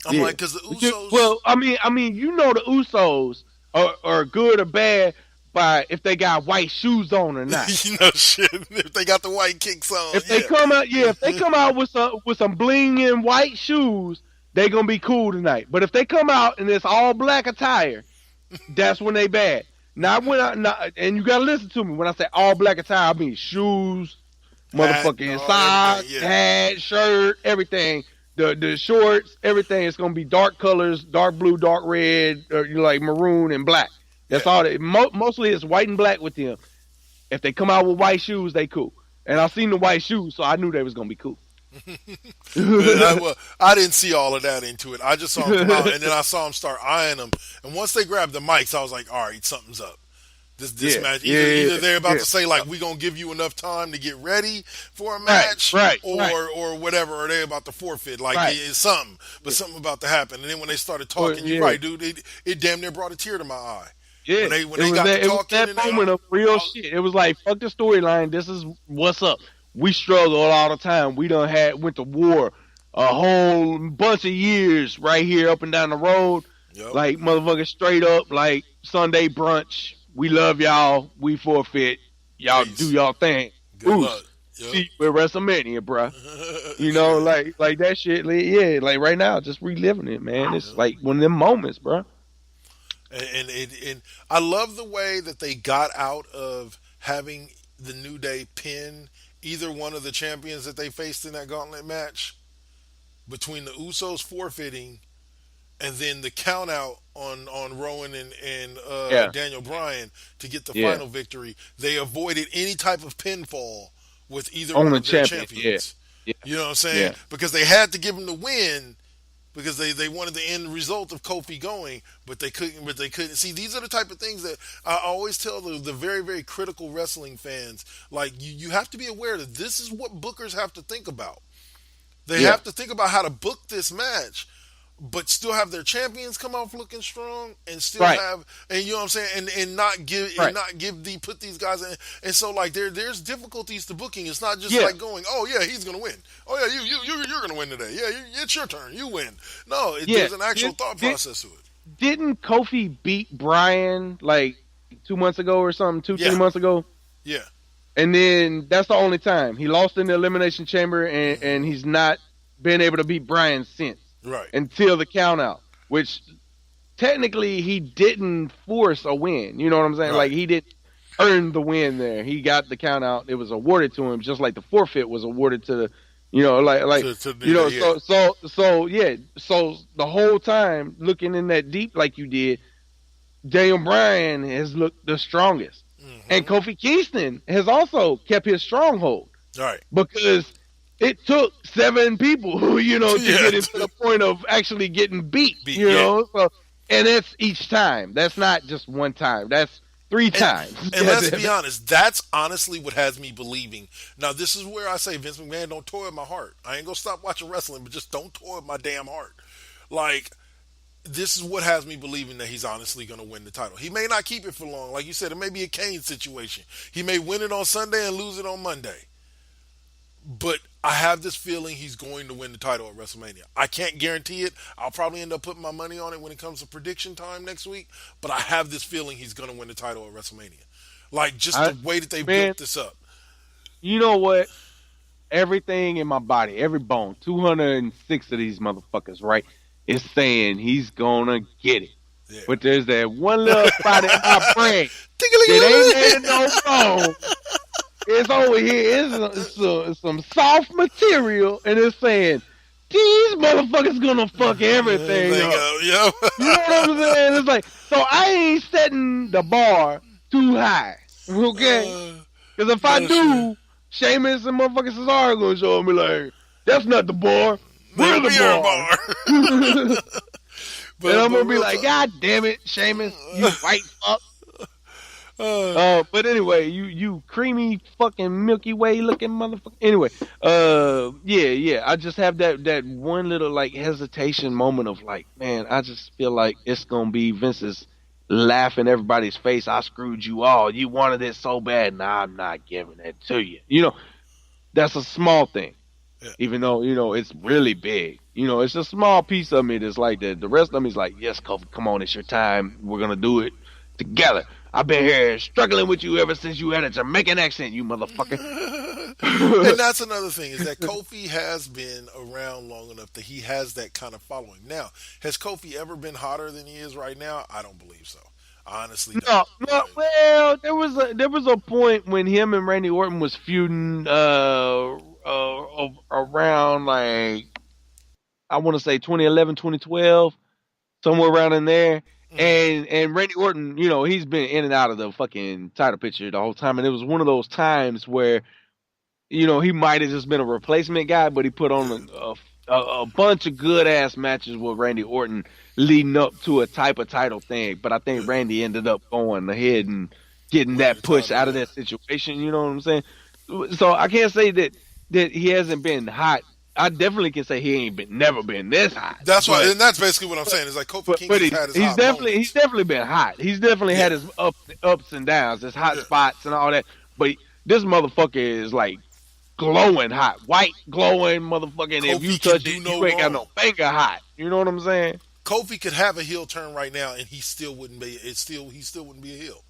I'm like, because the Usos. Well, I mean, you know, the Usos are good or bad by if they got white shoes on or not. You know, shit. If they got the white kicks on. If they come out with some bling in white shoes, they gonna be cool tonight. But if they come out in this all black attire, that's when they bad. And you gotta listen to me when I say all black attire. I mean shoes, motherfucking socks, hat, shirt, everything. The shorts, everything is gonna be dark colors, dark blue, dark red, or like maroon and black. That's all. Mostly it's white and black with them. If they come out with white shoes, they cool. And I seen the white shoes, so I knew they was gonna be cool. I didn't see all of that into it. I just saw them come out, and then I saw them start eyeing them. And once they grabbed the mics, I was like, all right, something's up. This match, either they're about to say like, we're gonna give you enough time to get ready for a match, or whatever, or they're about to forfeit, like it's something, but something about to happen. And then when they started talking, you're right, dude, it damn near brought a tear to my eye. Yeah, when they got to talking, it was that moment of real shit. It was like, fuck the storyline. This is what's up. We struggle all the time. We went to war a whole bunch of years right here up and down the road. Yep. Like motherfuckers straight up like Sunday brunch. We love y'all. We forfeit. Y'all do y'all thing. Good luck. Yep. See you at WrestleMania, bro. You know, like that shit. Yeah, like right now, just reliving it, man. It's like one of them moments, bro. And I love the way that they got out of having the New Day pin either one of the champions that they faced in that gauntlet match, between the Usos forfeiting and then the count out on Rowan and Daniel Bryan to get the final victory. They avoided any type of pinfall with either one of their champions. Yeah. You know what I'm saying? Yeah. Because they had to give them the win because they wanted the end result of Kofi going, but they couldn't. See, these are the type of things that I always tell the very, very critical wrestling fans, like, you have to be aware that this is what bookers have to think about. They have to think about how to book this match, but still have their champions come off looking strong, and still have, and you know what I'm saying, and not give put these guys in. And so, like, there's difficulties to booking. It's not just like going, oh yeah, he's gonna win. Oh yeah, you're gonna win today. Yeah, it's your turn. You win. No, there's an actual thought process to it. Didn't Kofi beat Bryan like 2 months ago or something? 3 months ago. Yeah. And then that's the only time he lost in the Elimination Chamber, and he's not been able to beat Bryan since. Right. Until the count out, which technically he didn't force a win. You know what I'm saying? Right. Like, he didn't earn the win there. He got the count out. It was awarded to him, just like the forfeit was awarded to the, So the whole time looking in that deep like you did, Daniel Bryan has looked the strongest. Mm-hmm. And Kofi Kingston has also kept his stronghold. Right. Because it took 7 people, to get him to the point of actually getting beat, So, and that's each time. That's not just one time. That's 3 times. And let's be honest, that's honestly what has me believing. Now, this is where I say, Vince McMahon, don't toy with my heart. I ain't going to stop watching wrestling, but just don't toy with my damn heart. Like, this is what has me believing that he's honestly going to win the title. He may not keep it for long. Like you said, it may be a Kane situation. He may win it on Sunday and lose it on Monday. But I have this feeling he's going to win the title at WrestleMania. I can't guarantee it. I'll probably end up putting my money on it when it comes to prediction time next week. But I have this feeling he's going to win the title at WrestleMania. Like, just the way that they built this up. You know what? Everything in my body, every bone, 206 of these motherfuckers, right, is saying he's going to get it. Yeah. But there's that one little spot in my brain that ain't no bone. It's over here. It's some soft material, and it's saying, these motherfuckers gonna fuck everything up. You know what I'm saying? It's like, so I ain't setting the bar too high, okay? Because if I do, Sheamus and motherfucking Cesaro gonna show me like, that's not the bar. We're the bar. And I'm gonna be like, God damn it, Sheamus, you white fuck. But anyway, you creamy fucking Milky Way looking motherfucker. Anyway, I just have that one little like hesitation moment of like, man, I just feel like it's gonna be Vince's laughing everybody's face. I screwed you all. You wanted it so bad. Nah, I'm not giving it to you. That's a small thing, even though it's really big. It's a small piece of me that's like that. The rest of me is like, yes, Kofi, come on, it's your time. We're gonna do it together. I've been here struggling with you ever since you had a Jamaican accent, you motherfucker. And that's another thing, is that Kofi has been around long enough that he has that kind of following. Now, has Kofi ever been hotter than he is right now? I don't believe so. I honestly don't. No. Well, there was a point when him and Randy Orton was feuding around, like, I want to say 2011, 2012, somewhere around in there. And Randy Orton, he's been in and out of the fucking title picture the whole time. And it was one of those times where, he might have just been a replacement guy, but he put on a bunch of good-ass matches with Randy Orton leading up to a type of title thing. But I think Randy ended up going ahead and getting that push out of that situation. You know what I'm saying? So I can't say that he hasn't been hot I definitely can say he ain't never been this hot. That's why, and that's basically what I'm saying. Is like Kofi Kingston's had his he's hot definitely moments. he's definitely been hot. He's definitely had his ups and downs, his hot spots and all that. But this motherfucker is like glowing hot, white glowing motherfucker. And if you touch it, you ain't got no finger hot. You know what I'm saying? Kofi could have a heel turn right now, and he still wouldn't be. He still wouldn't be a heel.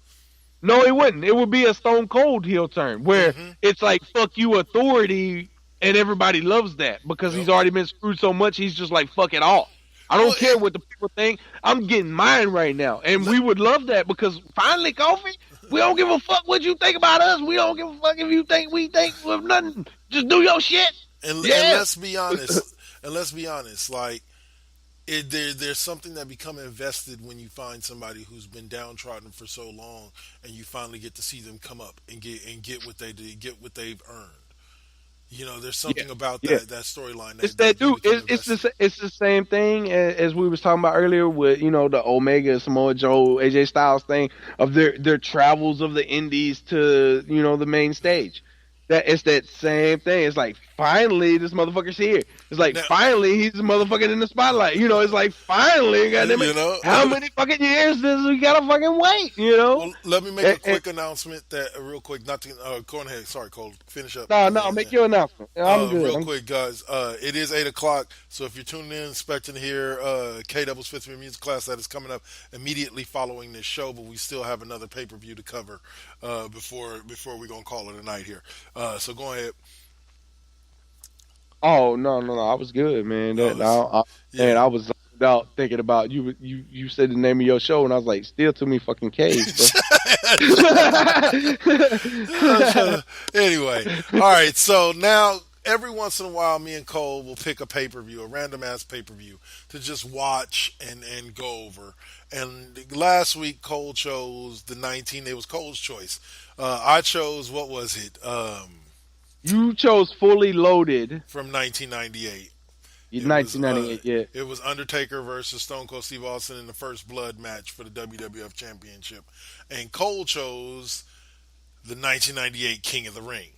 No, it wouldn't. It would be a Stone Cold heel turn where it's like fuck you authority, and everybody loves that because he's already been screwed so much. He's just like fuck it all. I don't care what the people think. I'm getting mine right now, and we would love that because finally, Kofi, we don't give a fuck what you think about us. We don't give a fuck if you think we think of nothing. Just do your shit. And let's be honest. Like. There's something that become invested when you find somebody who's been downtrodden for so long, and you finally get to see them come up and get what they did, get what they've earned. You know, there's something about that storyline. It's that dude. It's the same thing as we was talking about earlier with the Omega, Samoa Joe, AJ Styles thing of their travels of the Indies to the main stage. It's that same thing. It's like finally this motherfucker's here. It's like finally he's the motherfucker in the spotlight. It's like finally, goddamn it. How many fucking years does we gotta fucking wait? Well, let me make a quick announcement real quick. Not to go ahead. Sorry, Cole. Finish up. No, make your announcement. I'm good. Real quick, guys. It is 8:00, so if you're tuning in, expecting to hear K-Double's Fifth Year Music Class, that is coming up immediately following this show. But we still have another pay-per-view to cover before we're gonna call it a night here. So go ahead. Oh no! I was good, man. I was out thinking about you. You said the name of your show, and I was like, "Still to me, fucking Cage." Anyway, all right. So now, every once in a while, me and Cole will pick a pay-per-view, a random ass pay-per-view, to just watch and go over. And last week, Cole chose the 19. It was Cole's choice. I chose, what was it? You chose Fully Loaded from 1998. 1998, yeah. It was Undertaker versus Stone Cold Steve Austin in the First Blood match for the WWF Championship. And Cole chose the 1998 King of the Ring,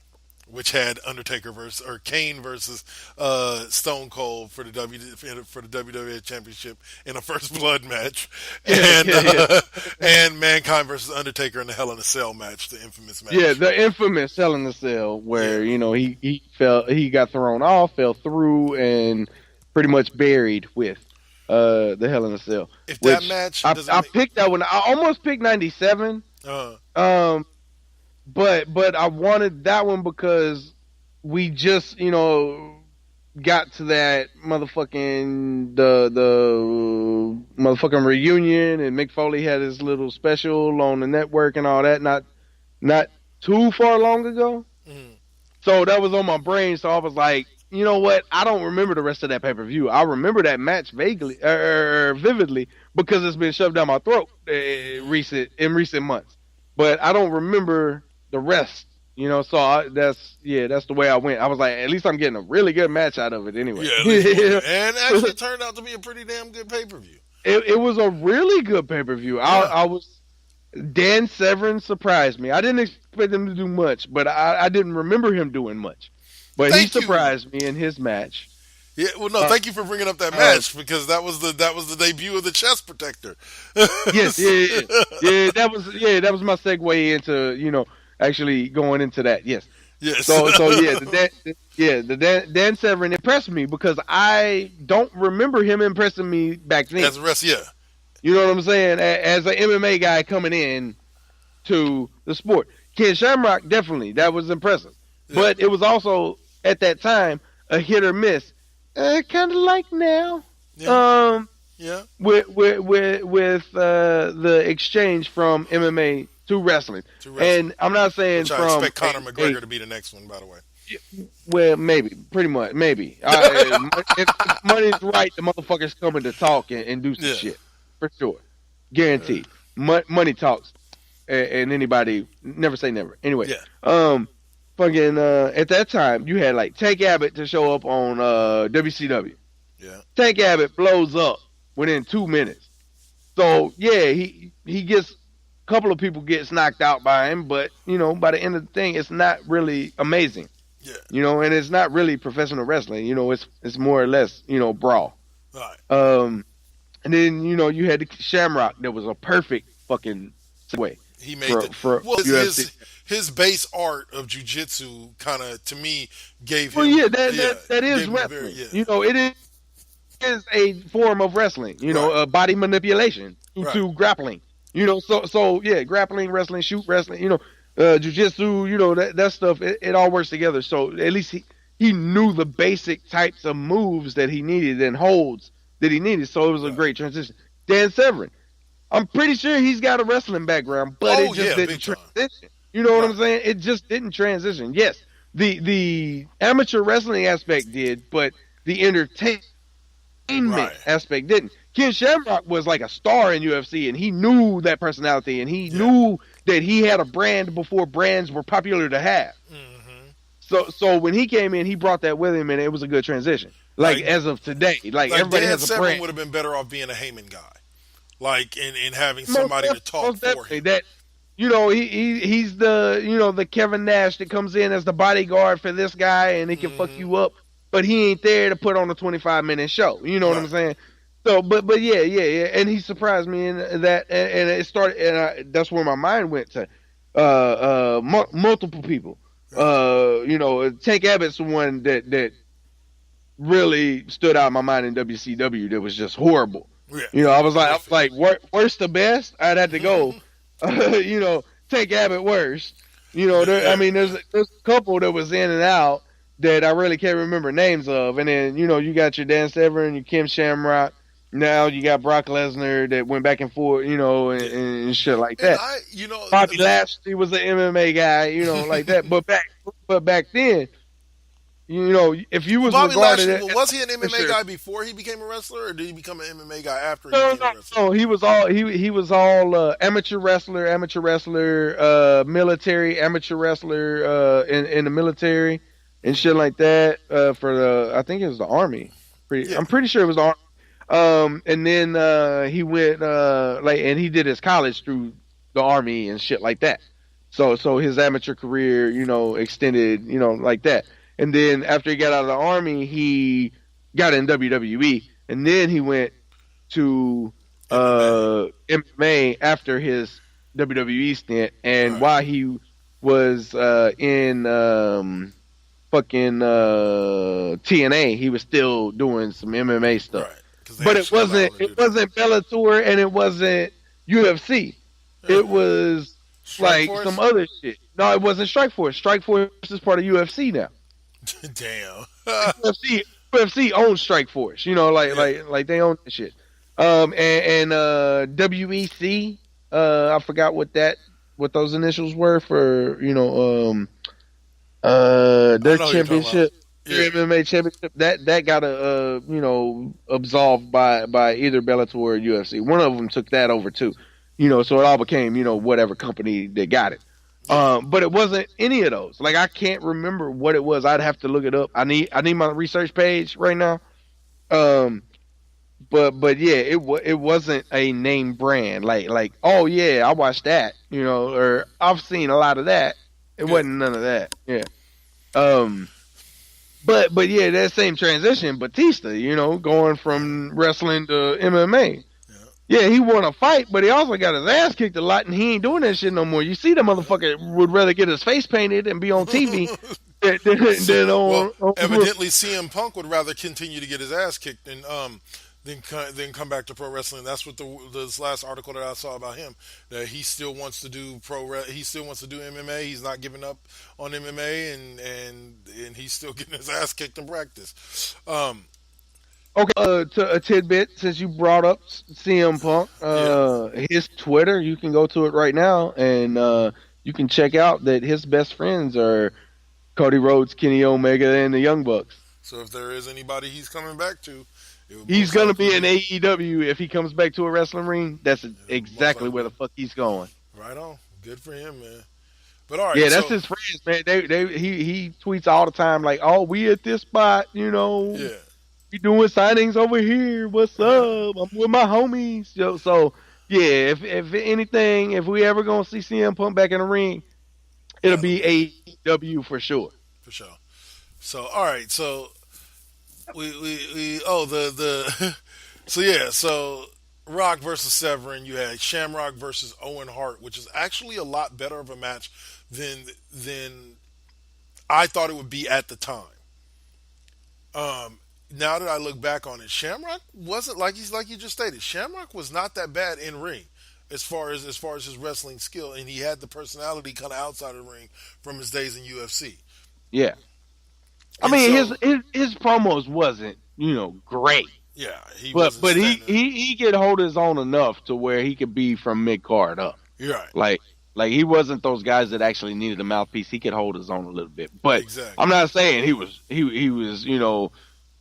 which had Kane versus Stone Cold for the WWF Championship in a First Blood match, and Mankind versus Undertaker in the Hell in a Cell match, the infamous match. Yeah, the infamous Hell in a Cell, where he got thrown off, fell through, and pretty much buried with the Hell in a Cell. If that match, I picked that one. I almost picked 97. But I wanted that one because we just, got to that motherfucking the motherfucking reunion, and Mick Foley had his little special on the network and all that not too far long ago. So that was on my brain, so I was like, you know what? I don't remember the rest of that pay-per-view. I remember that match vividly because it's been shoved down my throat in recent months. But I don't remember the rest, so that's the way I went. I was like, at least I'm getting a really good match out of it anyway. Yeah, and actually it turned out to be a pretty damn good pay-per-view. It was a really good pay-per-view. Dan Severn surprised me. I didn't expect him to do much, but I didn't remember him doing much. But he surprised me in his match. Yeah, well, no, thank you for bringing up that match because that was the debut of the chest protector. Yes, that was my segue into actually going into that. Yes. So the Dan Severn impressed me because I don't remember him impressing me back then. As the rest, yeah. You know what I'm saying? As an MMA guy coming in to the sport, Ken Shamrock definitely that was impressive, but it was also at that time a hit or miss. Kind of like now. With the exchange from MMA to wrestling. And I'm not saying I expect Conor McGregor to be the next one, by the way. Well, maybe, pretty much, maybe. If money's right, the motherfucker's coming to talk and do some shit for sure, guaranteed. Money talks, and anybody never say never. Anyway, fucking at that time you had like Tank Abbott to show up on WCW. Yeah. Tank Abbott blows up within 2 minutes. So he gets a couple of people gets knocked out by him, but by the end of the thing, it's not really amazing. Yeah. And it's not really professional wrestling. It's more or less brawl. Right. And then you had the Shamrock that was a perfect fucking segue He made for UFC. His base art of jujitsu kind of, to me, gave Well, him. yeah, that is wrestling. It is a form of wrestling. Body manipulation to grappling. So yeah, grappling, wrestling, shoot wrestling. Jujitsu. That stuff. It all works together. So at least he knew the basic types of moves that he needed and holds that he needed. So it was a great transition. Dan Severn. I'm pretty sure he's got a wrestling background, but it just didn't transition. You know what I'm saying? It just didn't transition. Yes, the amateur wrestling aspect did, but the entertainment aspect didn't. Ken Shamrock was like a star in UFC, and he knew that personality, and he knew that he had a brand before brands were popular to have. Mm-hmm. So when he came in, he brought that with him, and it was a good transition. Like as of today, like everybody Dan has a brand. would have been better off being a Heyman guy. Like in having somebody to talk for him. That he's the the Kevin Nash that comes in as the bodyguard for this guy and he can fuck you up, but he ain't there to put on a 25-minute show. You know what I'm saying? So, but yeah, and he surprised me in that, and it started, and that's where my mind went to multiple people. Tank Abbott's the one that really stood out in my mind in WCW. That was just horrible. Yeah. I was like, worst to best. I'd have to go. Tank Abbott worst. There's a couple that was in and out that I really can't remember names of, and then you got your Dan Severn, your Kim Shamrock. Now you got Brock Lesnar that went back and forth, and shit like that. Bobby Lashley was an MMA guy, like that. But back then. If you was Bobby regarded Lashley, was he an MMA guy before he became a wrestler, or did he become an MMA guy after he became a wrestler? No, he was all amateur wrestler, military amateur wrestler in the military and shit like that for I think it was the Army. I'm pretty sure it was the Army. And then he went and he did his college through the Army and shit like that. So his amateur career, extended, like that. And then after he got out of the Army, he got in WWE, and then he went to MMA after his WWE stint. And while he was in fucking TNA, he was still doing some MMA stuff. Right. But it wasn't Bellator and it wasn't UFC. It was Strikeforce? Some other shit. No, it wasn't Strikeforce. Strikeforce is part of UFC now. Damn. UFC owns Strikeforce. Like they own that shit. And WEC. I forgot what those initials were for. Their championship. Yeah. MMA championship that got absolved by either Bellator or UFC. One of them took that over too. So it all became whatever company that got it. But it wasn't any of those. Like I can't remember what it was. I'd have to look it up. I need my research page right now. But yeah, it wasn't a name brand. Like oh yeah, I watched that. Or I've seen a lot of that. It wasn't none of that. Yeah. But yeah, that same transition, Batista. Going from wrestling to MMA. Yeah, he won a fight, but he also got his ass kicked a lot, and he ain't doing that shit no more. You see, the motherfucker would rather get his face painted and be on TV than on. Evidently, CM Punk would rather continue to get his ass kicked than come back to pro wrestling. That's what this last article that I saw about him, that he still wants to do he still wants to do MMA. He's not giving up on MMA, and he's still getting his ass kicked in practice. Okay, to a tidbit, since you brought up CM Punk, his Twitter, you can go to it right now, and you can check out that his best friends are Cody Rhodes, Kenny Omega, and the Young Bucks. So if there is anybody he's coming back to, he's going to be in AEW if he comes back to a wrestling ring. That's exactly where the fuck he's going. Right on. Good for him, man. But all right, yeah, that's his friends, man. He tweets all the time like, "Oh, we at this spot, Yeah. We doing signings over here. What's up? I'm with my homies." So yeah, if anything, if we ever gonna see CM Punk back in the ring, it'll be AEW for sure. For sure. So all right, so we oh the so yeah, so Rock versus Severin, you had Shamrock versus Owen Hart, which is actually a lot better of a match than I thought it would be at the time. Now that I look back on it, Shamrock wasn't like you just stated. Shamrock was not that bad in ring as far as his wrestling skill, and he had the personality kind of outside of the ring from his days in UFC. Yeah. I And mean, so his promos wasn't, great. yeah, he But wasn't but he, standing. he could hold his own enough to where he could be from mid card up. You're right. Like he wasn't those guys that actually needed a mouthpiece. He could hold his own a little bit. But Exactly. I'm not saying he was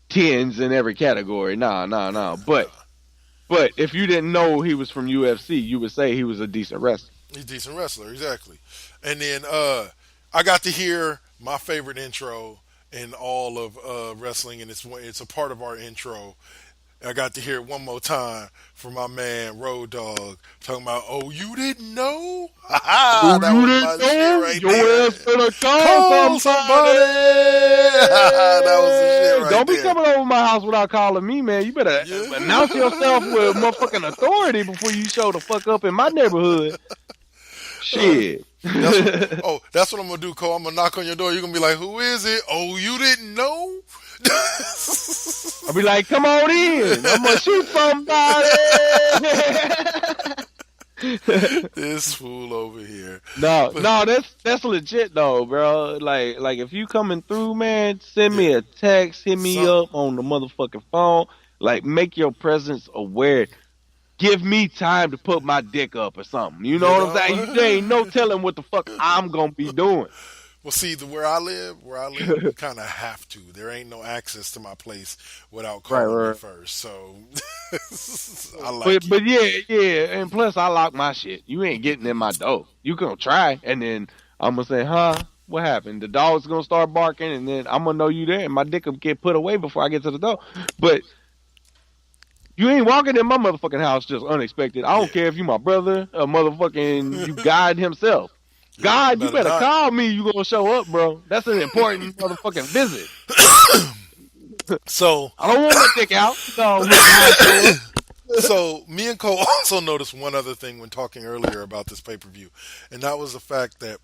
tens in every category. Nah. But if you didn't know he was from UFC, you would say he was a decent wrestler. He's a decent wrestler, exactly. And then I got to hear my favorite intro in all of wrestling, and it's a part of our intro. I got to hear it one more time from my man Road Dogg talking about, "Oh, you didn't know? Ha ha! That You was didn't my know? shit right Your there. ass better Call somebody! That was the shit right Don't be there. coming over my house without calling me, man. You better Yeah. announce yourself with motherfucking authority before you show the fuck up in my neighborhood. Shit. That's what I'm gonna do, Cole. I'm gonna knock on your door. You're gonna be like, "Who is it? Oh, you didn't know?" I'll be like, come on in. I'm gonna shoot somebody. This fool over here. No, that's legit though, bro. Like if you coming through, man, send me a text, hit me up on the motherfucking phone. Like, make your presence aware. Give me time to put my dick up or something. You know what I'm saying? There ain't no telling what the fuck I'm gonna be doing. Well, see, where I live, you kind of have to. There ain't no access to my place without calling me first. So, I like but yeah, and plus I lock my shit. You ain't getting in my door. You gonna try, and then I'm gonna say, huh? What happened? The dog's gonna start barking, and then I'm gonna know you there, and my dick will get put away before I get to the door. But you ain't walking in my motherfucking house just unexpected. I don't care if you my brother or motherfucking you God himself. God, you better call me. You gonna show up, bro. That's an important motherfucking visit. So I don't want my dick out. So me and Cole also noticed one other thing when talking earlier about this pay-per-view, and that was the fact that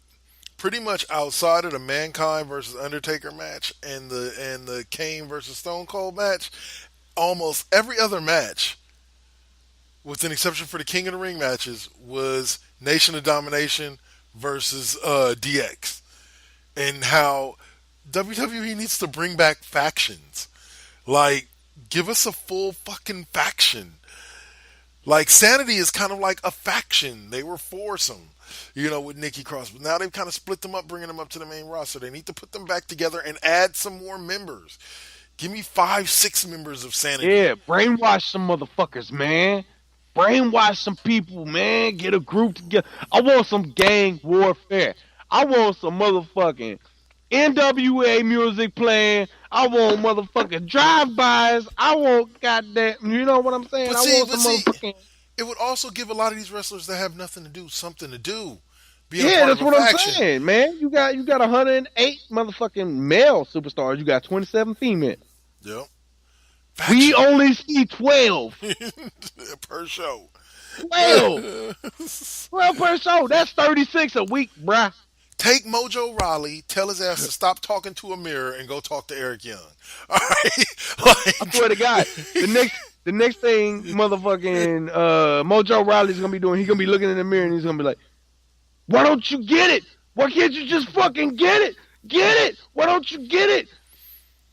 pretty much outside of the Mankind versus Undertaker match and the Kane versus Stone Cold match, almost every other match, with an exception for the King of the Ring matches, was Nation of Domination versus DX, and how WWE needs to bring back factions. Like, give us a full fucking faction. Like, Sanity is kind of like a faction. They were foursome, with Nikki Cross, but now they've kind of split them up, bringing them up to the main roster. They need to put them back together and add some more members. Give me 5-6 members of Sanity. Yeah, brainwash some motherfuckers, man. Brainwash some people, man. Get a group together. I want some gang warfare. I want some motherfucking NWA music playing. I want motherfucking drive-bys. I want goddamn, you know what I'm saying? Motherfucking. It would also give a lot of these wrestlers that have nothing to do something to do. That's what I'm saying, man. You got 108 motherfucking male superstars. You got 27 female. Yep. We only see 12 per show. 12 per show. That's 36 a week, bruh. Take Mojo Rawley, tell his ass to stop talking to a mirror and go talk to Eric Young. All right, I swear to God, the next thing, motherfucking Mojo Rawley's gonna be doing, he's gonna be looking in the mirror and he's gonna be like, "Why don't you get it? Why can't you just fucking get it? Get it? Why don't you get it?"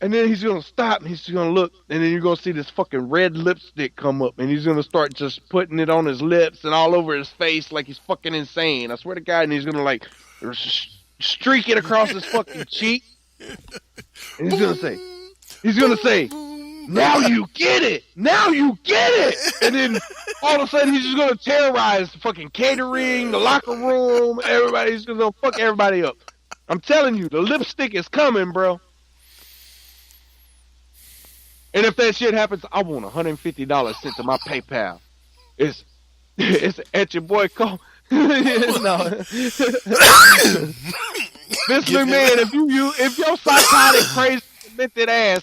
And then he's going to stop and he's going to look, and then you're going to see this fucking red lipstick come up, and he's going to start just putting it on his lips and all over his face like he's fucking insane. I swear to God, and he's going to like streak it across his fucking cheek. And he's going to say, "Now you get it. Now you get it." And then all of a sudden he's just going to terrorize the fucking catering, the locker room, everybody. He's going to fuck everybody up. I'm telling you, the lipstick is coming, bro. And if that shit happens, I want $150 sent to my PayPal. It's at your boy Cole. No. Vince Give him. McMahon, if your psychotic, crazy, demented ass,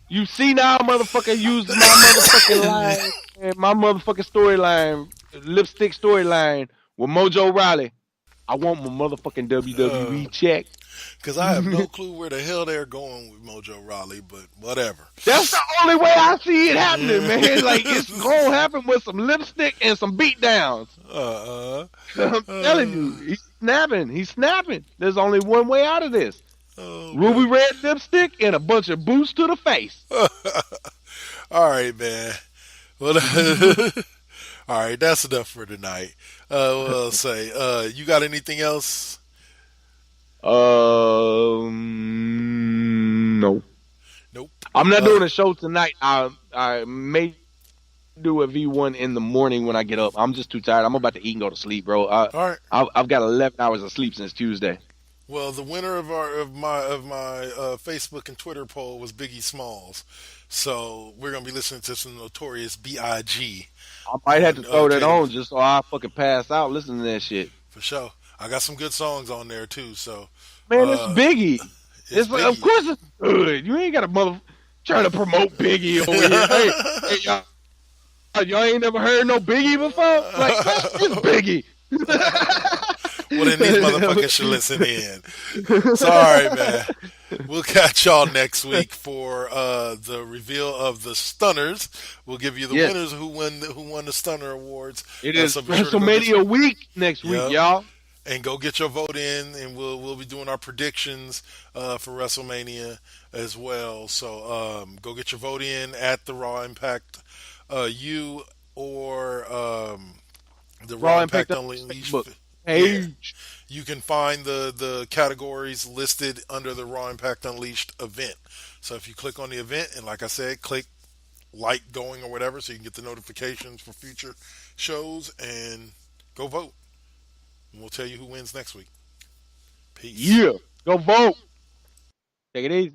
you see now, motherfucker, use my motherfucking line and my motherfucking storyline, lipstick storyline with Mojo Rawley. I want my motherfucking WWE check. Because I have no clue where the hell they're going with Mojo Rawley, but whatever. That's the only way I see it happening, man. Like, it's gonna happen with some lipstick and some beatdowns. I'm telling you, he's snapping. He's snapping. There's only one way out of this. Ruby red lipstick and a bunch of boots to the face. All right, man. Well, all right, that's enough for tonight. What I'll say. You got anything else? No. Nope. I'm not doing a show tonight. I may do a V1 in the morning when I get up. I'm just too tired. I'm about to eat and go to sleep, bro. All right. I've got 11 hours of sleep since Tuesday. Well, the winner of my Facebook and Twitter poll was Biggie Smalls, so we're gonna be listening to some Notorious B.I.G. I might have to throw that on just so I fucking pass out listening to that shit. For sure. I got some good songs on there too. So man, it's Biggie. It's Biggie. Of course it's good. You ain't got a trying to promote Biggie over here. Hey, y'all ain't never heard no Biggie before? Like, it's Biggie. Well, then these motherfuckers should listen in. Sorry, man. We'll catch y'all next week for the reveal of the Stunners. We'll give you the winners who won the Stunner Awards. It is WrestleMania week next week, y'all. And go get your vote in, and we'll be doing our predictions for WrestleMania as well. So go get your vote in at the Raw Impact U or the Raw Impact Unleashed page. You can find the categories listed under the Raw Impact Unleashed event. So if you click on the event, and like I said, click like going or whatever, so you can get the notifications for future shows, and go vote. And we'll tell you who wins next week. Peace. Yeah, go vote. Take it easy.